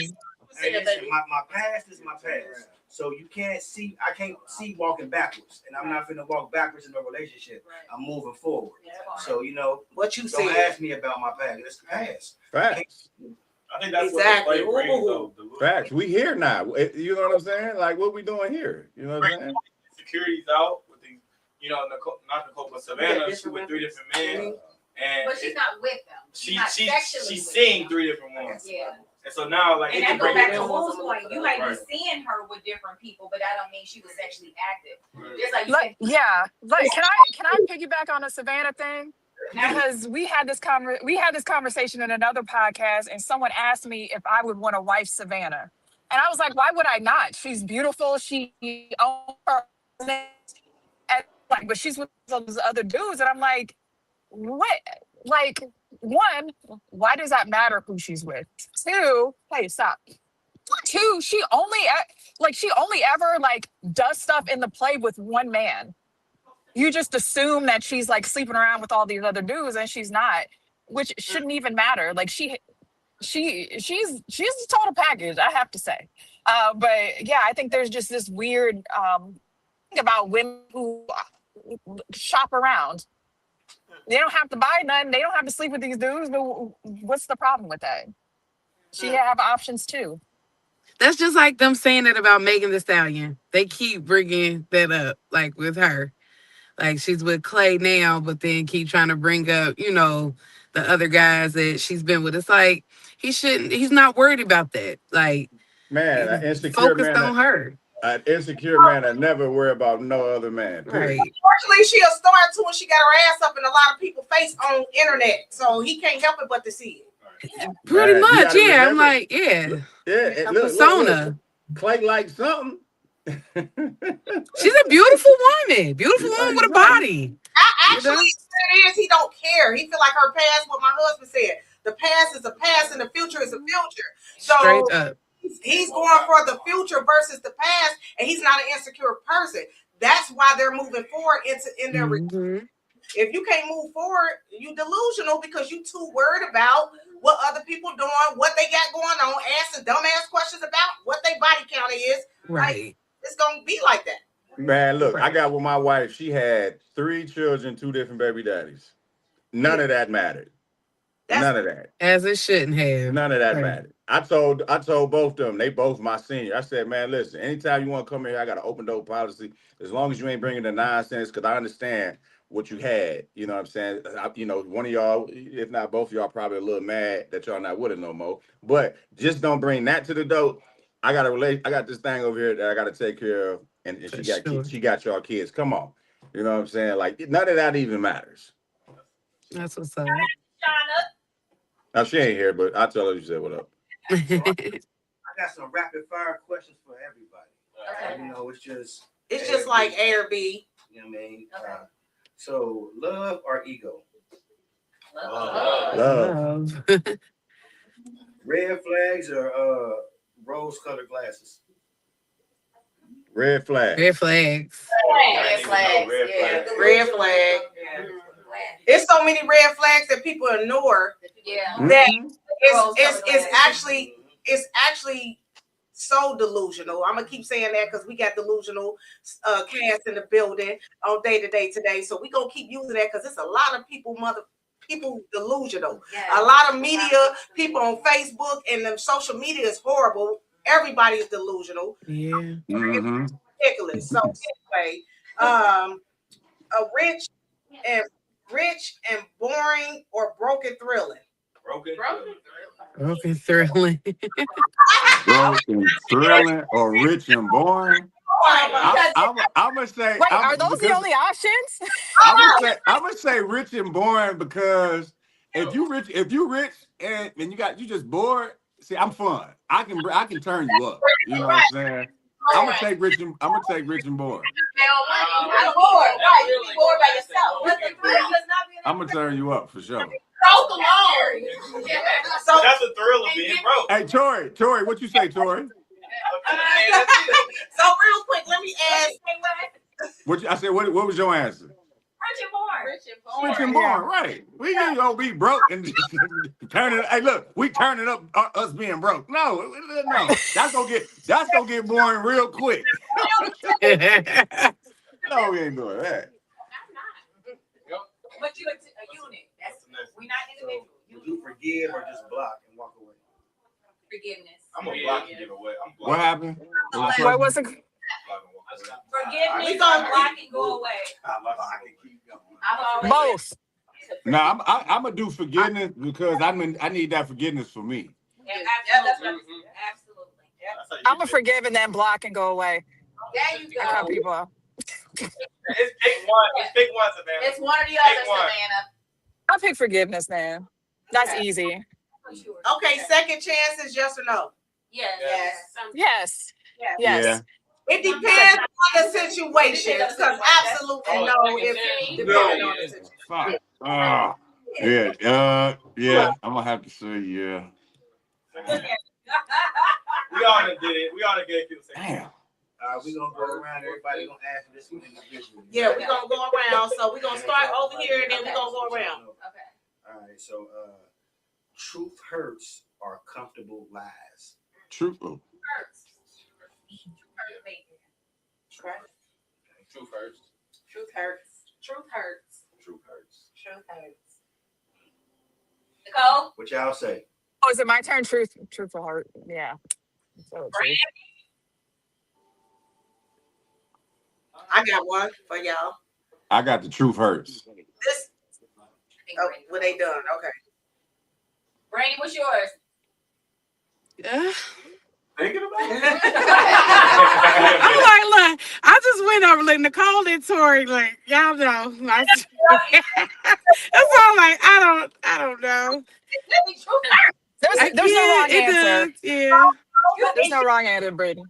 Hey, listen, my past is my past. So I can't see walking backwards. And I'm not finna walk backwards in a relationship. I'm moving forward. So, What you don't said. ask me about my past. It's the past. Facts. I think that's Exactly. what the play brings, though. Facts. We here now. You know what I'm saying? Like, what we doing here? You know what I'm saying? Security's out with the, not Nicole, but Savannah. She with 3 different men, and But she's not with them. she's sexually with seeing them. 3 different ones. Yeah. And so now, like, And it that can goes bring back it to down. Wu's point. You might Right. be seeing her with different people, but that don't mean she was sexually active. Just like you Like, said, yeah, like can I piggyback on the Savannah thing? Because we had this conversation in another podcast, and someone asked me if I would want to wife Savannah, and I was like, why would I not? She's beautiful. She owns her business, and like, but she's with those other dudes, and I'm like, what? Like, one, why does that matter who she's with? Two, hey, stop. Two, she only ever like does stuff in the play with one man. You just assume that she's like sleeping around with all these other dudes, and she's not, which shouldn't even matter. Like she's a total package, I have to say. But yeah, I think there's just this weird thing about women who shop around. They don't have to buy nothing. They don't have to sleep with these dudes. But what's the problem with that? She have options too. That's just like them saying that about Megan Thee Stallion. They keep bringing that up, like with her. Like she's with Clay now, but then keep trying to bring up, the other guys that she's been with. It's like he's not worried about that. Like, Man, an insecure focused man. on her. An insecure man that never worry about no other man. Right. Unfortunately, she a star too, and she got her ass up in a lot of people's face on internet, so he can't help it but to see it. Pretty Man, you much, gotta yeah. I'm remember- like, yeah. Yeah, A look, persona. Clay like something. She's a beautiful woman. Beautiful woman with a body. Actually, it is. He don't care. He feel like her past. What my husband said. The past is a past, and the future is a future. So Straight up. he's going for the future versus the past, and he's not an insecure person. That's why they're moving forward in their. If you can't move forward, you delusional because you too worried about what other people doing, what they got going on, asking dumbass questions about what their body count is. Right. Like, it's gonna be like that. Man, look, I got with my wife. She had 3 children, 2 different baby daddies. None of that mattered. None of that. As it shouldn't have. None of that mattered. I told both of them, they both my senior. I said, man, listen, anytime you want to come here, I got an open door policy. As long as you ain't bringing the nonsense, because I understand what you had. You know what I'm saying? One of y'all, if not both of y'all, probably a little mad that y'all not with it no more. But just don't bring that to the door. I got this thing over here that I got to take care of, and she got y'all kids. Come on, you know what I'm saying? Like none of that even matters. That's what's up. Now she ain't here, but I tell her you said what up. I got some rapid fire questions for everybody. Okay. It's just like A or B. You know what I mean? Okay. So love or ego? Love. Red flags or rose-colored glasses? Red flag. Red flags. Red flags. Red flag. It's so many red flags that people ignore. Yeah. That Mhm. it's actually so delusional. I'm gonna keep saying that because we got delusional cast in the building on day-to-day today. So we gonna keep using that because it's a lot of people delusional. A lot of media, people on Facebook and the social media is horrible. Everybody is delusional. Yeah. Mhm. It's ridiculous. So anyway, a rich and boring or broken thrilling. Broken. Okay, thrilling. Broken, thrilling, or rich and boring. I'm gonna say. Wait, are those the only options? I'm gonna say rich and boring because if you rich and you just bored. See, I'm fun. I can turn you up. You know what I'm saying? I'm gonna take rich and boring. I'm bored. Right? You be bored by yourself. But the thrill is not being. I'm gonna turn you up for sure. Broke alone. So That's a thrill of being broke. Hey, Tori, what you say, Tori? So real quick, let me ask. I said, what was your answer? Rich and boring, right? We ain't gonna be broke and turn it. Hey, look, we turning up us being broke. No, that's gonna get boring real quick. No, we ain't doing that. But you a unit. We're not individual. Would you forgive or just block and walk away? Forgiveness. I'm gonna block and give away. What happened? What was it? Forgiveness. We gonna block and go away. Both. No, I'm gonna do forgiveness because I need that forgiveness for me. Absolutely. I'm gonna forgive and then block and go away. There you I cut go. people off. It's pick one. It's pick one, Savannah. It's one or the other, Pick one. Savannah. I'll pick forgiveness, man. That's easy. Okay, second chance is yes or no. Yes. Yes. Yes. Yes. It depends on the situation. Because absolutely no. If depending on the situation. Fuck. Yeah. I'm gonna have to say yeah. We all done did it. We all done gave people say. Damn. We gonna go around. Everybody gonna ask this one individually. Yeah, we're gonna go around. So we're gonna start over here and then we're gonna go around. Okay. All right. So, truth hurts or comfortable lies. Truth. Truth hurts. Truth hurts. Nicole? What y'all say? Oh, is it my turn? Truth or heart? Yeah. So, truth. I got one for y'all. I got the truth hurts. This when they done. Okay. Brandy, what's yours? Thinking about it? I'm like, look, I just went over like Nicole and Tori, like y'all know. That's all. Like I don't know. There's no wrong answer. Yeah. There's no wrong answer, Brittany.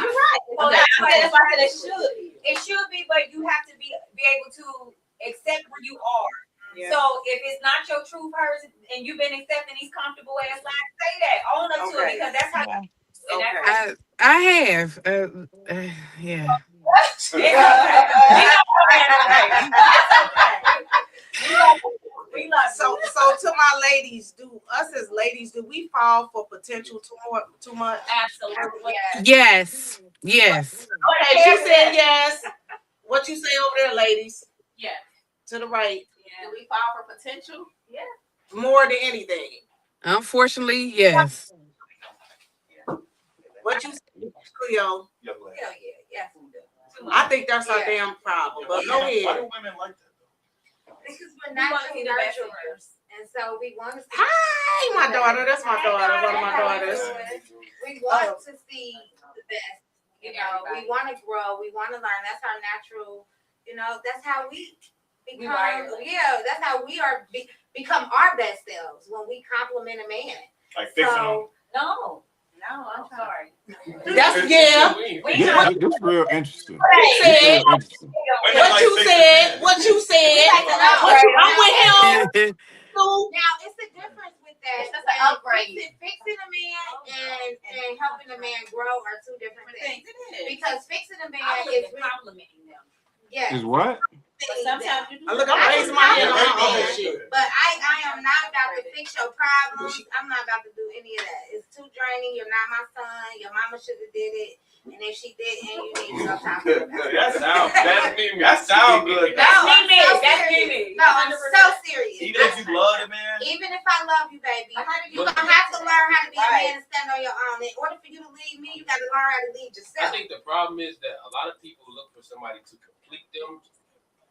You're right. Well, that's why it should be. It should be, but you have to be able to accept where you are. Yeah. So if it's not your true person and you've been accepting these comfortable ass lines, say that. Own up to it because that's how you. Okay. I have. Yeah. So to my ladies, do we fall for potential too much? Absolutely. Yes. Okay, she said yes. What you say over there, ladies? Yeah. To the right. Yeah. Do we fall for potential? Yeah. More than anything. Unfortunately, yes. What you say, Cleo? Hell yeah. Yes. I think that's our damn problem. But go ahead. Why do women like that though? Because we're natural nurturers. And so we want to see. Hi, my daughter. That's my daughter. One of my daughters. We want to see the best. You know, we want to grow. We want to learn. That's our natural, that's how we become. That's how we become our best selves when we compliment a man. Like fixing them. No, I'm sorry. That's yeah. Yeah, this is real interesting. What you said? I'm with him. Now it's the difference with that. It's an upgrade. Fixing a man and helping a man grow are two different things. Because fixing a man is complimenting them. Yes. Is what? Sometimes you do. Look, I'm raising my hand on my own shit. But I am not about to fix your problems. I'm not about to do any of that. It's too draining. You're not my son. Your mama should have did it. And if she didn't, you need to go talk to her about it. That sounds good. That's me. No, I'm so serious. Even if you love the man. Even if I love you, baby, you're going to have to learn how to be a man and stand on your own. In order for you to lead me, you got to learn how to lead yourself. I think the problem is that a lot of people look for somebody to complete them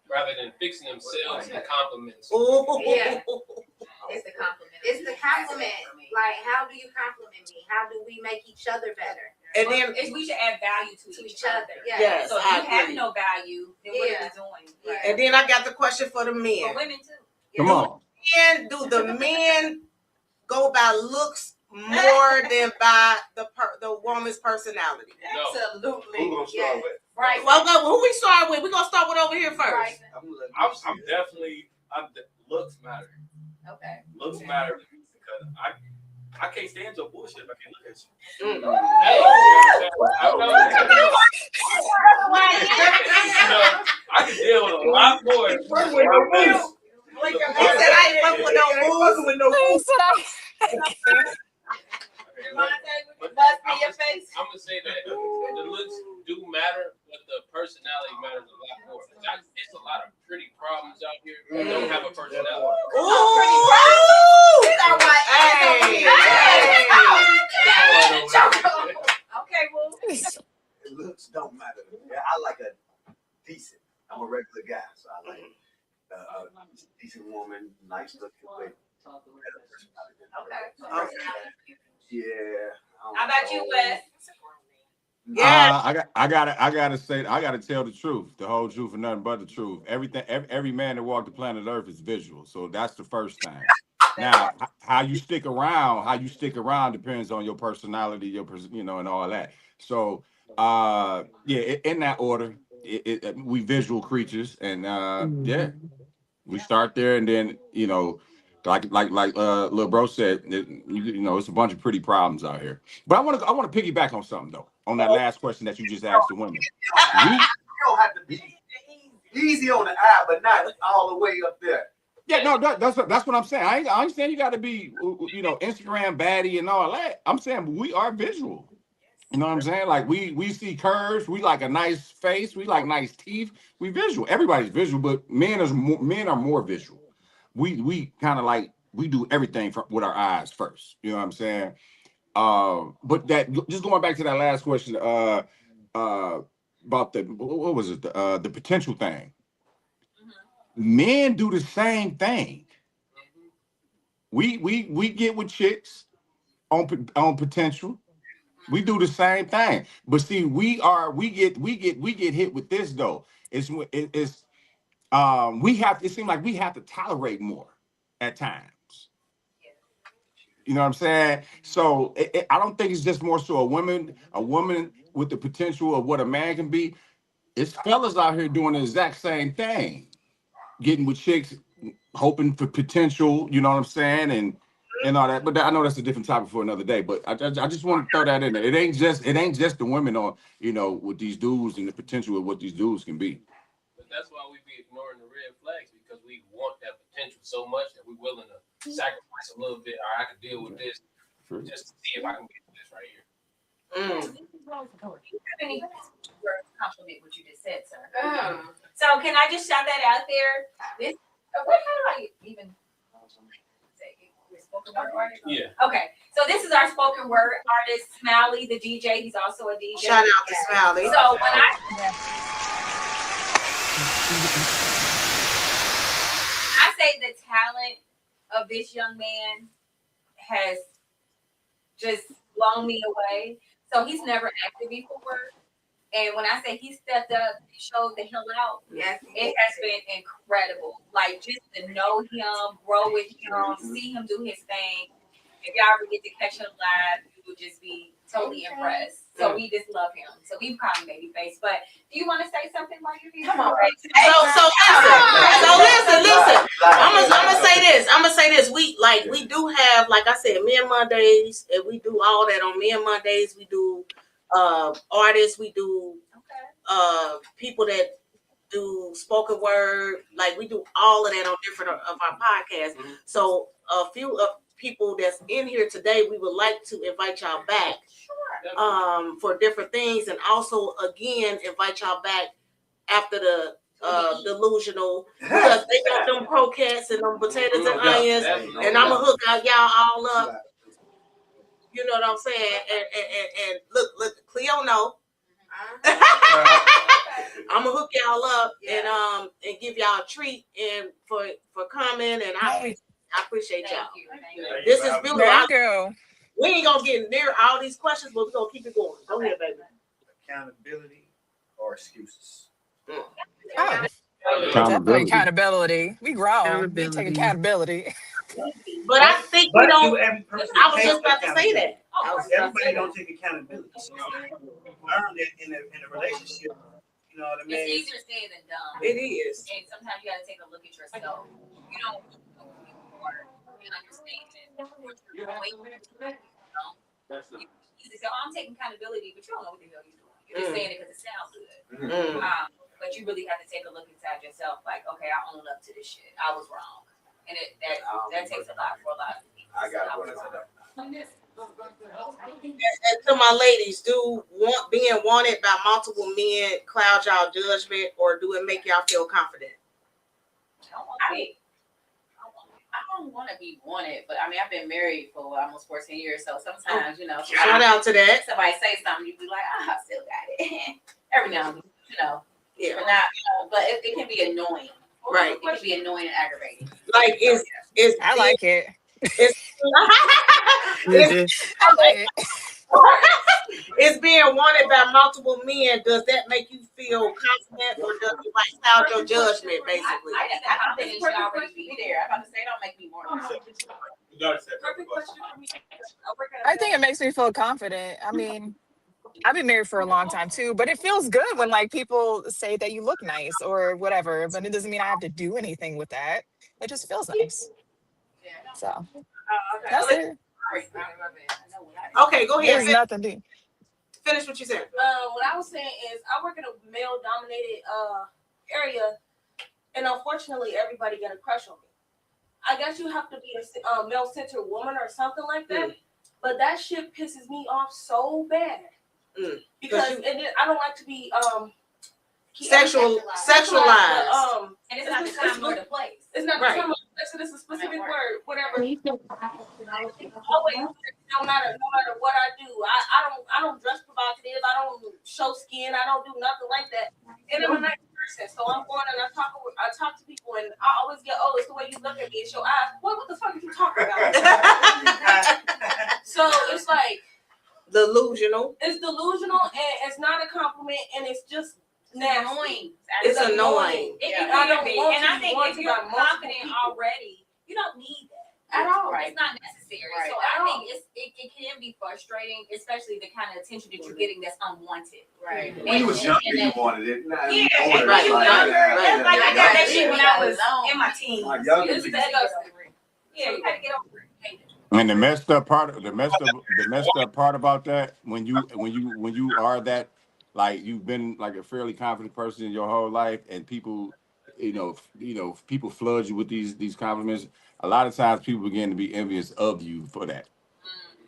rather than fixing themselves and compliments. Yeah. It's the compliment. It's the compliment. Like, how do you compliment me? How do we make each other better? And then we should add value to each other. Yes, so if you have no value, then what are we doing? Yeah. And then I got the question for the men. For women too. Come on. Do the men go by looks more than by the woman's personality? Absolutely. Who gonna start with? Right. Well, who we start with? We're gonna start with over here first. Right. I'm definitely looks matter. Okay. Looks matter because I can't stand your bullshit if I can't look at you. I can deal with a lot more. He said I ain't fucking with no bulls with no bulls. I'm gonna say that the looks do matter, but the personality matters a lot more. It's a lot of pretty problems out here that don't have a personality. Okay, well. Looks don't matter. Yeah, I like a decent. I'm a regular guy, so I like a decent woman, nice looking with better personality. Yeah. How about you, Wes? Yeah. I gotta tell the truth, the whole truth, and nothing but the truth. Every man that walked the planet Earth is visual, so that's the first thing. Now, how you stick around depends on your personality, and all that. So, in that order, we visual creatures, and we start there, and then like Lil Bro said, it's a bunch of pretty problems out here. But I want to piggyback on something though, on that last question that you just asked the women. You don't have to be easy on the eye, but not all the way up there. Yeah, no, that's what I'm saying. I understand you got to be, Instagram baddie and all that. I'm saying we are visual. You know what I'm saying? Like we see curves. We like a nice face. We like nice teeth. We visual. Everybody's visual, but men are more visual. We kind of like we do everything with our eyes first. You know what I'm saying? But that just going back to that last question about the what was it the potential thing. Men do the same thing. We get with chicks on potential. We do the same thing. But see, we get hit with this though. It seems like we have to tolerate more at times. You know what I'm saying? So I don't think it's just more so a woman with the potential of what a man can be. It's fellas out here doing the exact same thing. Getting with chicks, hoping for potential, you know what I'm saying, and all that. But I know that's a different topic for another day. But I just want to throw that in there. It ain't just the women on, with these dudes and the potential of what these dudes can be. But that's why we be ignoring the red flags, because we want that potential so much that we're willing to sacrifice a little bit. Or I can deal with this just to see if I can get this right here. Do you have any compliment what you just said, sir? So can I just shout that out there? How do I even say it? Spoken word artist? Yeah. Okay. So this is our spoken word artist, Smiley, the DJ. He's also a DJ. Shout out to Smiley. So when I say the talent of this young man has just blown me away. So he's never acted before. And when I say he stepped up and showed the hell out, yes, it has been incredible. Like, just to know him, grow with him, see him do his thing. If y'all ever get to catch him live, you will just be totally impressed. So we just love him. So we call him Babyface. But do you want to say something while you're here? Come on. Listen. I'm gonna say this. We do have, like I said, Men Mondays, and we do all that on Men Mondays. We do artists. We do people that do spoken word. Like we do all of that on different of our podcasts. Mhm. So a few of people that's in here today, we would like to invite y'all back for different things, and also again invite y'all back after the delusional, because they got them croquettes and them potatoes and onions, and I'm gonna hook y'all all up. You know what I'm saying? And look, Cleo know. I'm gonna hook y'all up and give y'all a treat and for coming, and I appreciate y'all. This is beautiful. We ain't gonna get near all these questions, but we're gonna keep it going. Go ahead, baby. Accountability or excuses? Definitely accountability. We grown. We take accountability. But I think we don't. I was just about to say that. Everybody don't take accountability. Learn that in a relationship. You know what I mean? It's easier said than done. It is. And sometimes you got to take a look at yourself. You don't understand it. You say, I'm taking accountability, but you don't know what the hell you're doing. You're just saying it because it sounds good. But you really have to take a look inside yourself. Like, okay, I own up to this shit. I was wrong. And that takes a lot for a lot of people. I got one. And to my ladies, do being wanted by multiple men cloud y'all judgment, or do it make y'all feel confident? I don't want to be wanted, but I mean, I've been married for almost 14 years, so sometimes, shout out to that. Somebody say something, you be like, I still got it. Every now and then, Yeah. But not, but it can be annoying. Right. It can be annoying and aggravating. Like, I like it. I like it. It's being wanted by multiple men. Does that make you feel confident, or does it like cloud your judgment, basically? I think it should already be there. I'm about to say, don't make me more. I think it makes me feel confident. I mean, I've been married for a long time too, but it feels good when like people say that you look nice or whatever, but it doesn't mean I have to do anything with that. It just feels nice. So that's it. Okay, go ahead. There's nothing to finish what you said. What I was saying is I work in a male-dominated area, and unfortunately, everybody got a crush on me. I guess you have to be a male-centered woman or something like that, but that shit pisses me off so bad because I don't like to be sexualized. And it's not the time or the place. It's not the time or the place. It's a specific word, whatever. Always, no matter what I do, I don't dress provocative. I don't show skin. I don't do nothing like that. And I'm a nice person, so I'm going and I talk to people, and I always get, oh, it's the way you look at me. It's your eyes. What the fuck are you talking about? So it's like delusional. It's delusional, and it's not a compliment, and it's just annoying. It's annoying. I don't want and I think if you're confident already, you don't need that at all. Right. It's not necessary. Right. So I think it can be frustrating, especially the kind of attention that you're getting that's unwanted. Right. When you was younger, you wanted it. Now yeah, older, when you younger, like I got that shit when I was in my teens. Like younger Yeah, you gotta get over it. And the messed up part about that, when you are that, like, you've been like a fairly confident person in your whole life, and people, people flood you with these compliments. A lot of times, people begin to be envious of you for that.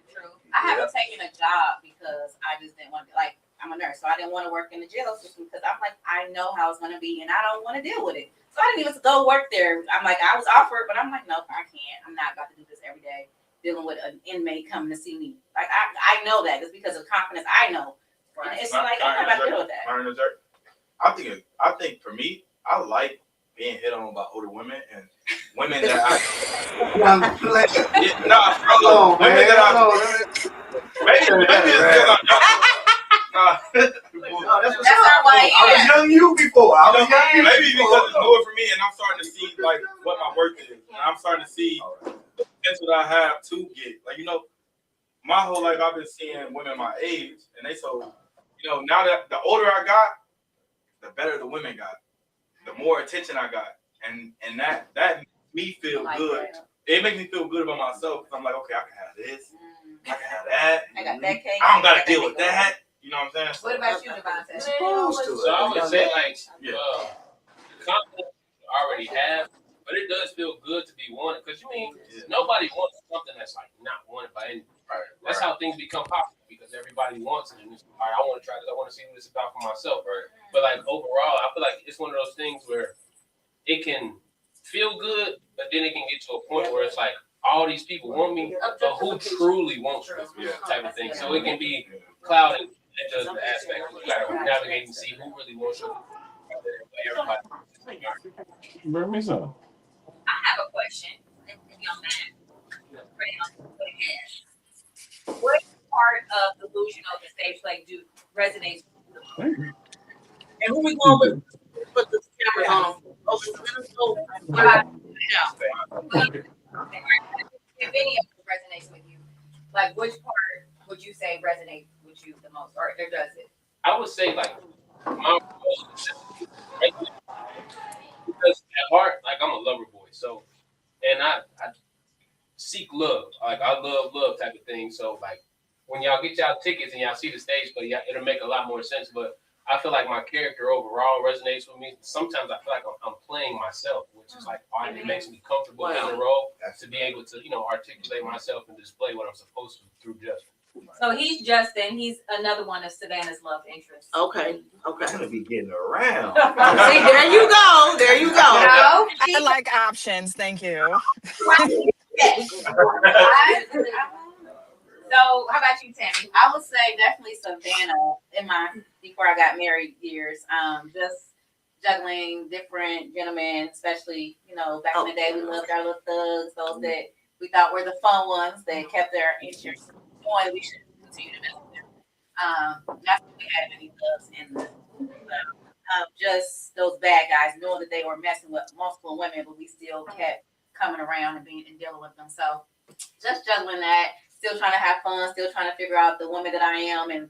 True. I haven't taken a job because I just didn't want to. Like, I'm a nurse, so I didn't want to work in the jail system because I'm like, I know how it's going to be, and I don't want to deal with it. So I didn't even go work there. I'm like, I was offered, but I'm like, nope, I can't. I'm not about to do this every day, dealing with an inmate coming to see me. Like, I know that. It's because of confidence. I know. Right. And it's like, I'm not about to deal with that. I think for me, I like being hit on by older women and women that women that's not why I was young you before. Maybe because it's newer for me, and I'm starting to see like what my worth is, and I'm starting to see the potential that I have to get. Like, my whole life I've been seeing women my age, and they now that the older I got, the better the women got, the more attention I got, and that makes me feel good. It makes me feel good about myself. I'm like, okay, I can have this, I can have that. I got that cake. I don't gotta deal with that. You know what I'm saying? What about you, Devontae? So I would say, like, confidence you already have, but it does feel good to be wanted because nobody wants something that's like not wanted by anybody. That's how things become popular because everybody wants it. And it's, all right, I want to try this. I want to see what it's about for myself. But like overall, I feel like it's one of those things where it can feel good, but then it can get to a point where it's like all these people want me, but who truly wants me type of thing. So it can be clouded. That does the aspect. You got to navigate and see who really wants you. Everybody. Bring me some. I have a question. Young man. What part of Delusional the stage play resonates with you? And who we going with? Put the camera on. If any of it resonates with you, like which part would you say resonates with you the most, or does it? I would say like my because at heart, like I'm a lover boy, so and I seek love, like I love type of thing. So like when y'all get y'all tickets and y'all see the stage play, it'll make a lot more sense. But I feel like my character overall resonates with me. Sometimes I feel like I'm playing myself, which is like it makes me comfortable in the role to be able to articulate myself and display what I'm supposed to through Justin. So he's Justin. He's another one of Savannah's love interests. Okay. I'm gonna be getting around. See, there you go. There you go. I like options. Thank you. So, how about you, Tammy? I would say definitely Savannah before I got married years. Just juggling different gentlemen, especially, back in the day, we loved our little thugs, those that we thought were the fun ones that kept their insurance going. We should continue to mess with them. Not that we had many thugs in the just those bad guys, knowing that they were messing with multiple women, but we still kept coming around and dealing with them. So, just juggling that. Still trying to have fun, still trying to figure out the woman that I am and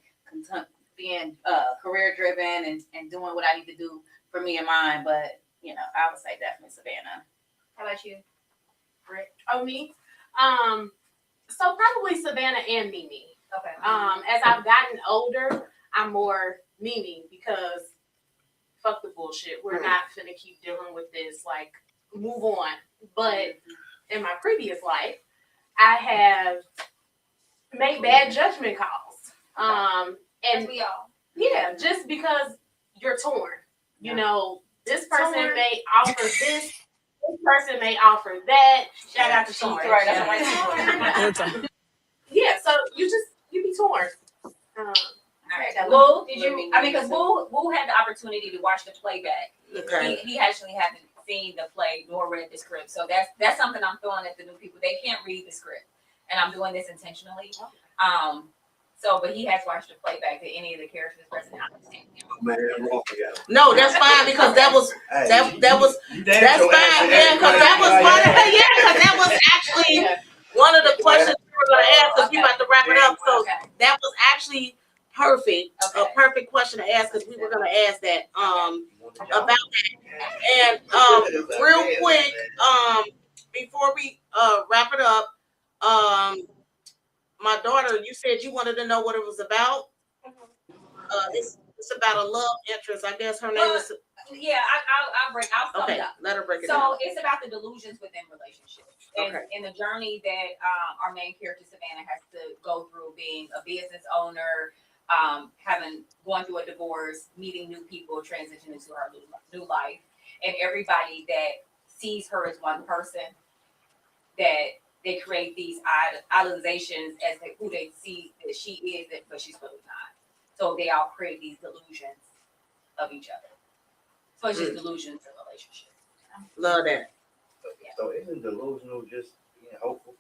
being career driven and doing what I need to do for me and mine. But, I would say definitely Savannah. How about you? Oh, me? So probably Savannah and Mimi. Okay. As I've gotten older, I'm more Mimi because fuck the bullshit. We're not finna keep dealing with this. Like, move on. But in my previous life, I have made bad judgment calls. And we all. Yeah, just because you're torn. This person may offer this person may offer that. Shout out to Sean. Yeah, so you be torn. All right, Boo, did you? I mean, because Boo had the opportunity to watch the playback. Okay. He actually hasn't seen the play nor read the script, so that's something I'm throwing at the new people. They can't read the script, and I'm doing this intentionally. But he has watched the playback. Did any of the characters resonate? No, that's fine because that was that's fine. Yeah, because that was actually one of the questions we were going to ask because we about to wrap it up. So that was actually perfect, a perfect question to ask because we were going to ask that about that. And real quick, before we wrap it up, my daughter, you said you wanted to know what it was about. It's about a love interest. I guess her name is. Yeah, I'll sum it up. Let her break it down. down. So it's about the delusions within relationships, and in the journey that our main character Savannah has to go through, being a business owner, going through a divorce, meeting new people, transitioning into her new life, and everybody that sees her as one person, that they create these idolizations as who they see that she is, but she's really not. So they all create these delusions of each other. So it's just delusions in relationships. Love that. So isn't delusional just being hopeful?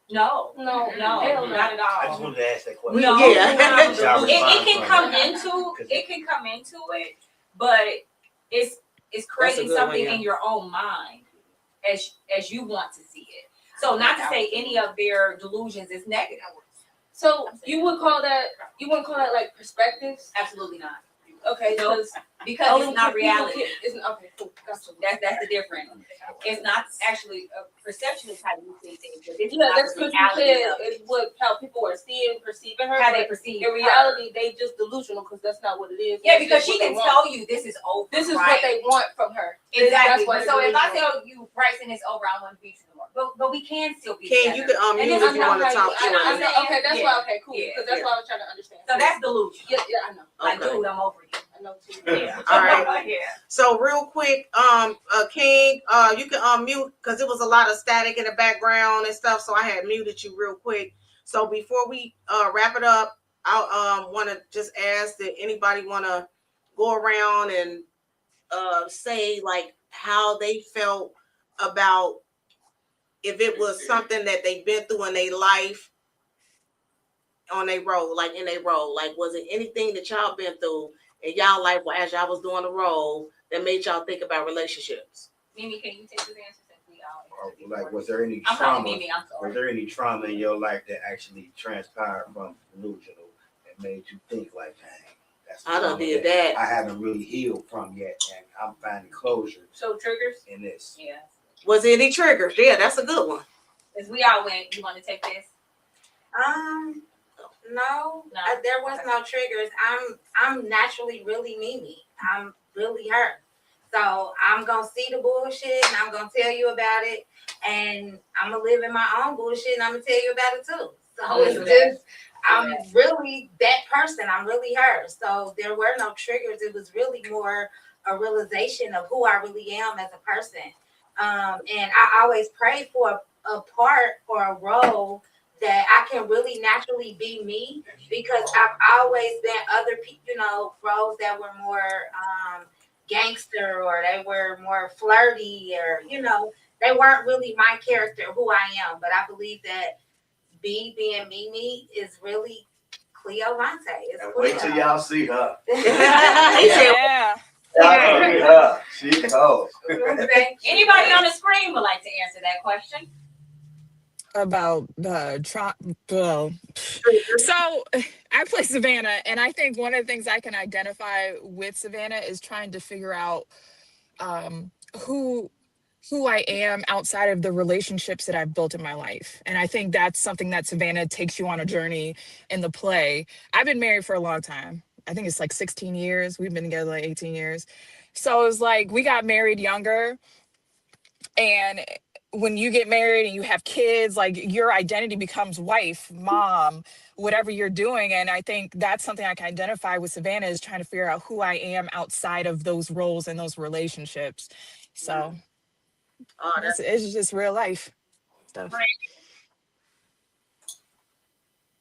No, not at all. I just wanted to ask that question. No, it can come into it, but it's creating something in your own mind as you want to see it. So not to say any of their delusions is negative. So you wouldn't call that like perspectives? Absolutely not. Okay, No, because because it's not reality. Okay, cool. Gotcha. That's the difference. It's not actually a perception is how you see things, but this is Yeah, not that's the because you reality said of it. it's what how people are perceiving her. How they but perceive in her. reality, they just delusional because that's not what it is. Yeah, That's because just she what can they tell want. you this is over. This is right? what they want from her. Exactly. That's why But so if I delusional. tell you Bryson is over, I want to be tomorrow. But we can still be Ken, together. you can And unmute this if is you not want to how talk I to know, her. I'm saying, Okay, that's yeah. why. Okay, cool. Yeah, Because that's yeah. why I was trying to understand. So that's delusion. Yeah, I know. Like, Okay. dude, I'm over you. I know too. Yeah. All right. Yeah. So real quick, King, you can unmute because it was a lot of static in the background and stuff. So I had muted you real quick. So before we wrap it up, I want to just ask that anybody want to go around and say like how they felt about if it was something that they've been through in their life on their role, like in their role. Like, was it anything that y'all been through in y'all life as y'all was doing the role that made y'all think about relationships? Mimi, can you take this answer since we all Like, was there any I'm trauma? calling Mimi, I'm sorry. Was there any trauma in your life that actually transpired from delusional that made you think like, dang, that's I done trauma did that. I haven't really healed from yet, and I'm finding closure So triggers? in this. Yeah. Was there any triggers? Yeah, that's a good one. As we all went, you want to take this? No, No? there was no triggers. I'm naturally really Mimi. I'm really her. So I'm gonna see the bullshit and I'm gonna tell you about it, and I'm gonna live in my own bullshit and I'm gonna tell you about it too. So it's just I'm really that person. I'm really her. So there were no triggers. It was really more a realization of who I really am as a person. And I always pray for a part or a role that I can really naturally be me, because I've always been other people, roles that were more gangster, or they were more flirty, or they weren't really my character, who I am. But I believe that being Mimi is really Cleo Monte. And wait till y'all see her. Yeah. Y'all see her. She cold. Anybody on the screen would like to answer that question? About the so I play Savannah, and I think one of the things I can identify with Savannah is trying to figure out who I am outside of the relationships that I've built in my life. And I think that's something that Savannah takes you on a journey in the play. I've been married for a long time. I think it's like 16 years. We've been together like 18 years. So it's like we got married younger, and when you get married and you have kids, like your identity becomes wife, mom, whatever you're doing. And I think that's something I can identify with Savannah, is trying to figure out who I am outside of those roles and those relationships. So it's just real life stuff.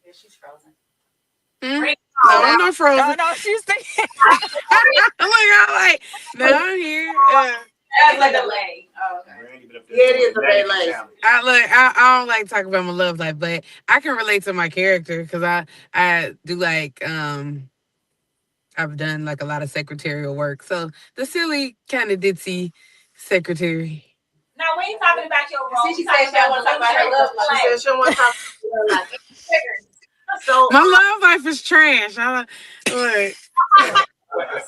Yeah, she's frozen. No, I'm not frozen. Oh, no, she's thinking. I'm like, no, I'm here. That's like a delay. Oh, okay. Yeah, it is a delay. I don't like talking about my love life, but I can relate to my character because I do like I've done like a lot of secretarial work. So the silly kind of ditzy secretary. No, we ain't talking about your role. She said she don't want to talk about her love life. She said she don't want to talk about her love life. So My love life is trash.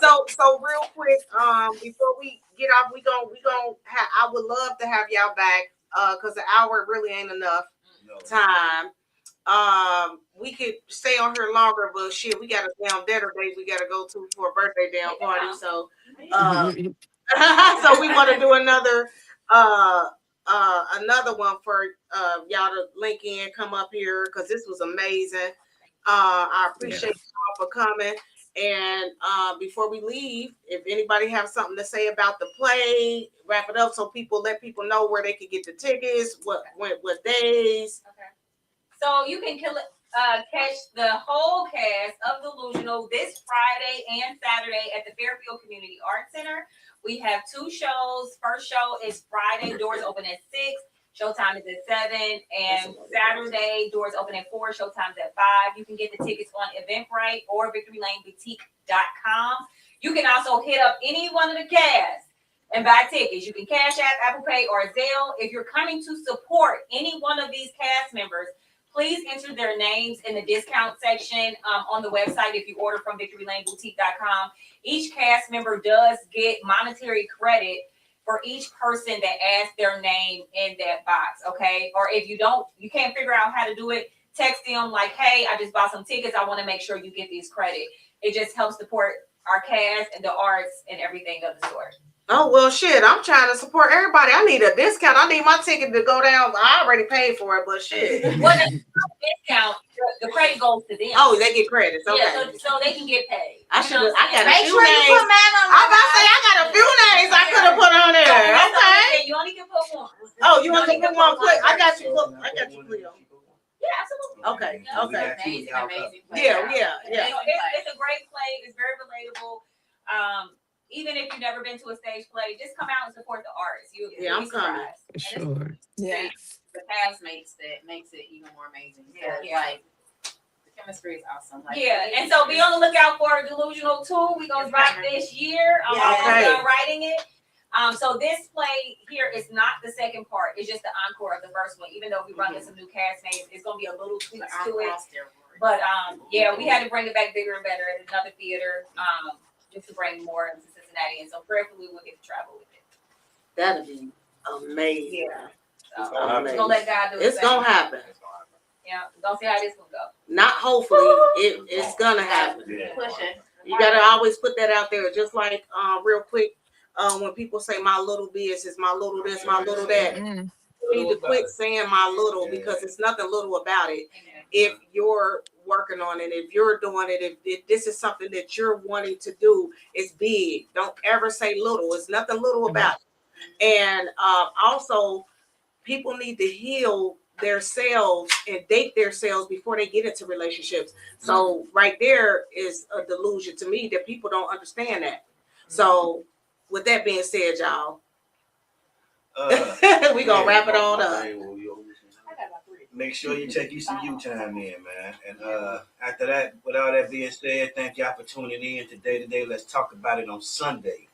So real quick, before we get off, we gon' have. I would love to have y'all back, cause the hour really ain't enough time. We could stay on here longer, but shit, we got a damn dinner date we gotta go to for a birthday damn party. So, so we want to do another one for y'all to link in, come up here, cause this was amazing. I appreciate y'all for coming. And before we leave, if anybody have something to say about the play, wrap it up so let people know where they can get the tickets, what days. Okay. So you can catch the whole cast of Delusional this Friday and Saturday at the Fairfield Community Arts Center. We have 2 shows. First show is Friday, doors open at 6. Showtime is at 7, and Saturday doors open at 4. Showtime's at 5. You can get the tickets on Eventbrite or VictoryLaneBoutique.com. You can also hit up any one of the cast and buy tickets. You can Cash App, Apple Pay, or Zelle. If you're coming to support any one of these cast members, Please enter their names in the discount section on the website if you order from victorylaneboutique.com. Each cast member does get monetary credit for each person that adds their name in that box, okay? Or if you can't figure out how to do it, text them like, hey, I just bought some tickets. I want to make sure you get these credit. It just helps support our cast and the arts and everything of the sort. Oh, well, shit, I'm trying to support everybody. I need a discount. I need my ticket to go down. I already paid for it, but shit. Well, the discount, the credit goes to them. Oh, they get credits. Okay. Yeah, so they can get paid. I got a few Make sure you names. put mine on. I'm about to say, I got a few names I could have put on there. Okay. You only can put one. Oh, you want to put one quick? I got you, Cleo. Yeah, absolutely. Okay. Amazing play. Yeah. It's a great play. It's very relatable. Even if you've never been to a stage play, just come out and support the artists. I'm coming. For sure. Yeah. The cast makes it even more amazing. Yeah. Like the chemistry is awesome. Like, And so be on the lookout for Delusional 2. We're gonna write this year. I'm done writing it. So this play here is not the second part. It's just the encore of the first one. Even though we run in some new castmates, it's gonna be a little tweaks to it. But we had to bring it back bigger and better at another theater. Just to bring more into Cincinnati, and so prayerfully we'll get to travel with it. That'd be amazing. Yeah. It's We're gonna let God do it. It's gonna happen. Yeah, we're gonna see how this will go. Not hopefully, it's gonna happen. Push it. You gotta always put that out there. Just like real quick, when people say my little business, my little this, my little that, you need to quit saying my little because it's nothing little about it. If you're working on it, if you're doing it, if this is something that you're wanting to do, it's big. Don't ever say little. It's nothing little about it. And also, people need to heal themselves and date themselves before they get into relationships. So right there is a delusion to me that people don't understand that. So with that being said, y'all, we gonna wrap it all up. Make sure you take you some time in, man. And after that, with all that being said, thank y'all for tuning in to DA2DA. Let's talk about it on Sunday.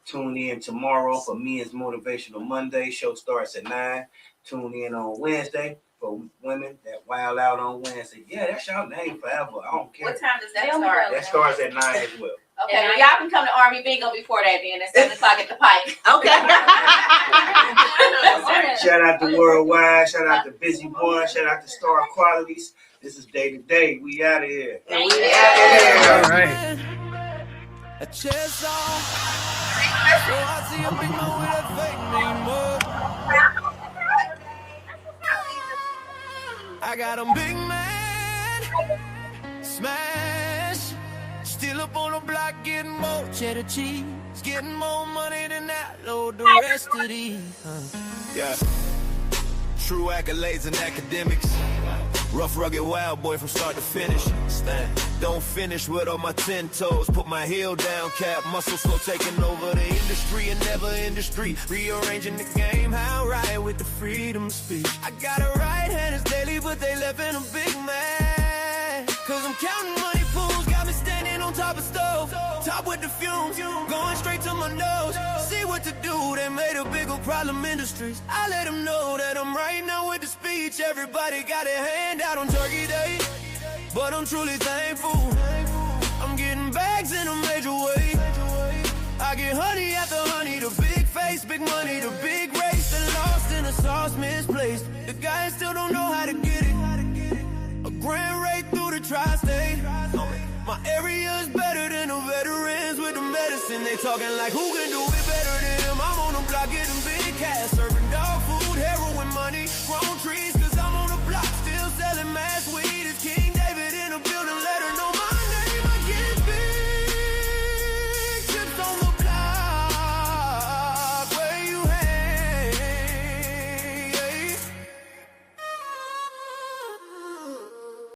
Tune in tomorrow for Men's Motivational Monday. Show starts at 9. Tune in on Wednesday for women that wild out on Wednesday. Yeah, that's y'all name forever. I don't care. What time does that start? That starts at 9 as well. Okay, well, y'all can come to Army Bingo before that then at 7 o'clock at the Pike. Okay. Shout out to Worldwide. Shout out to Busy One. Shout out to Star Qualities. This is DA2DA. We out of here. And we out of here. All right. A chest on. So I see a big man with a fake name mug. I got 'em big man. Smash. Still up on the block getting more cheddar cheese. Getting more money than that. Load the rest of these. Yeah. True accolades and academics. Rough, rugged, wild boy from start to finish. Don't finish with all my 10 toes. Put my heel down, cap muscle slow, taking over the industry and never industry. Rearranging the game, how right with the freedom of speech. I got a right hand, it's daily, but they left in a big man. Cause I'm counting money pools, got me standing on top of stove. Top with the fumes, going straight to my nose. See what to do, they made a bigger problem industries. I let them know that I'm right now with the speech. Everybody got a hand out on Turkey Day, but I'm truly thankful. I'm getting bags in a major way. I get honey after honey, the big face, big money, the big race, the lost in the sauce misplaced. The guys still don't know how to get it. A grand rate through the tri-state. My area is better than the veterans with the medicine. They talking like who can do it better than him. I'm on the block getting big cash, serving dog food, heroin money, grown trees.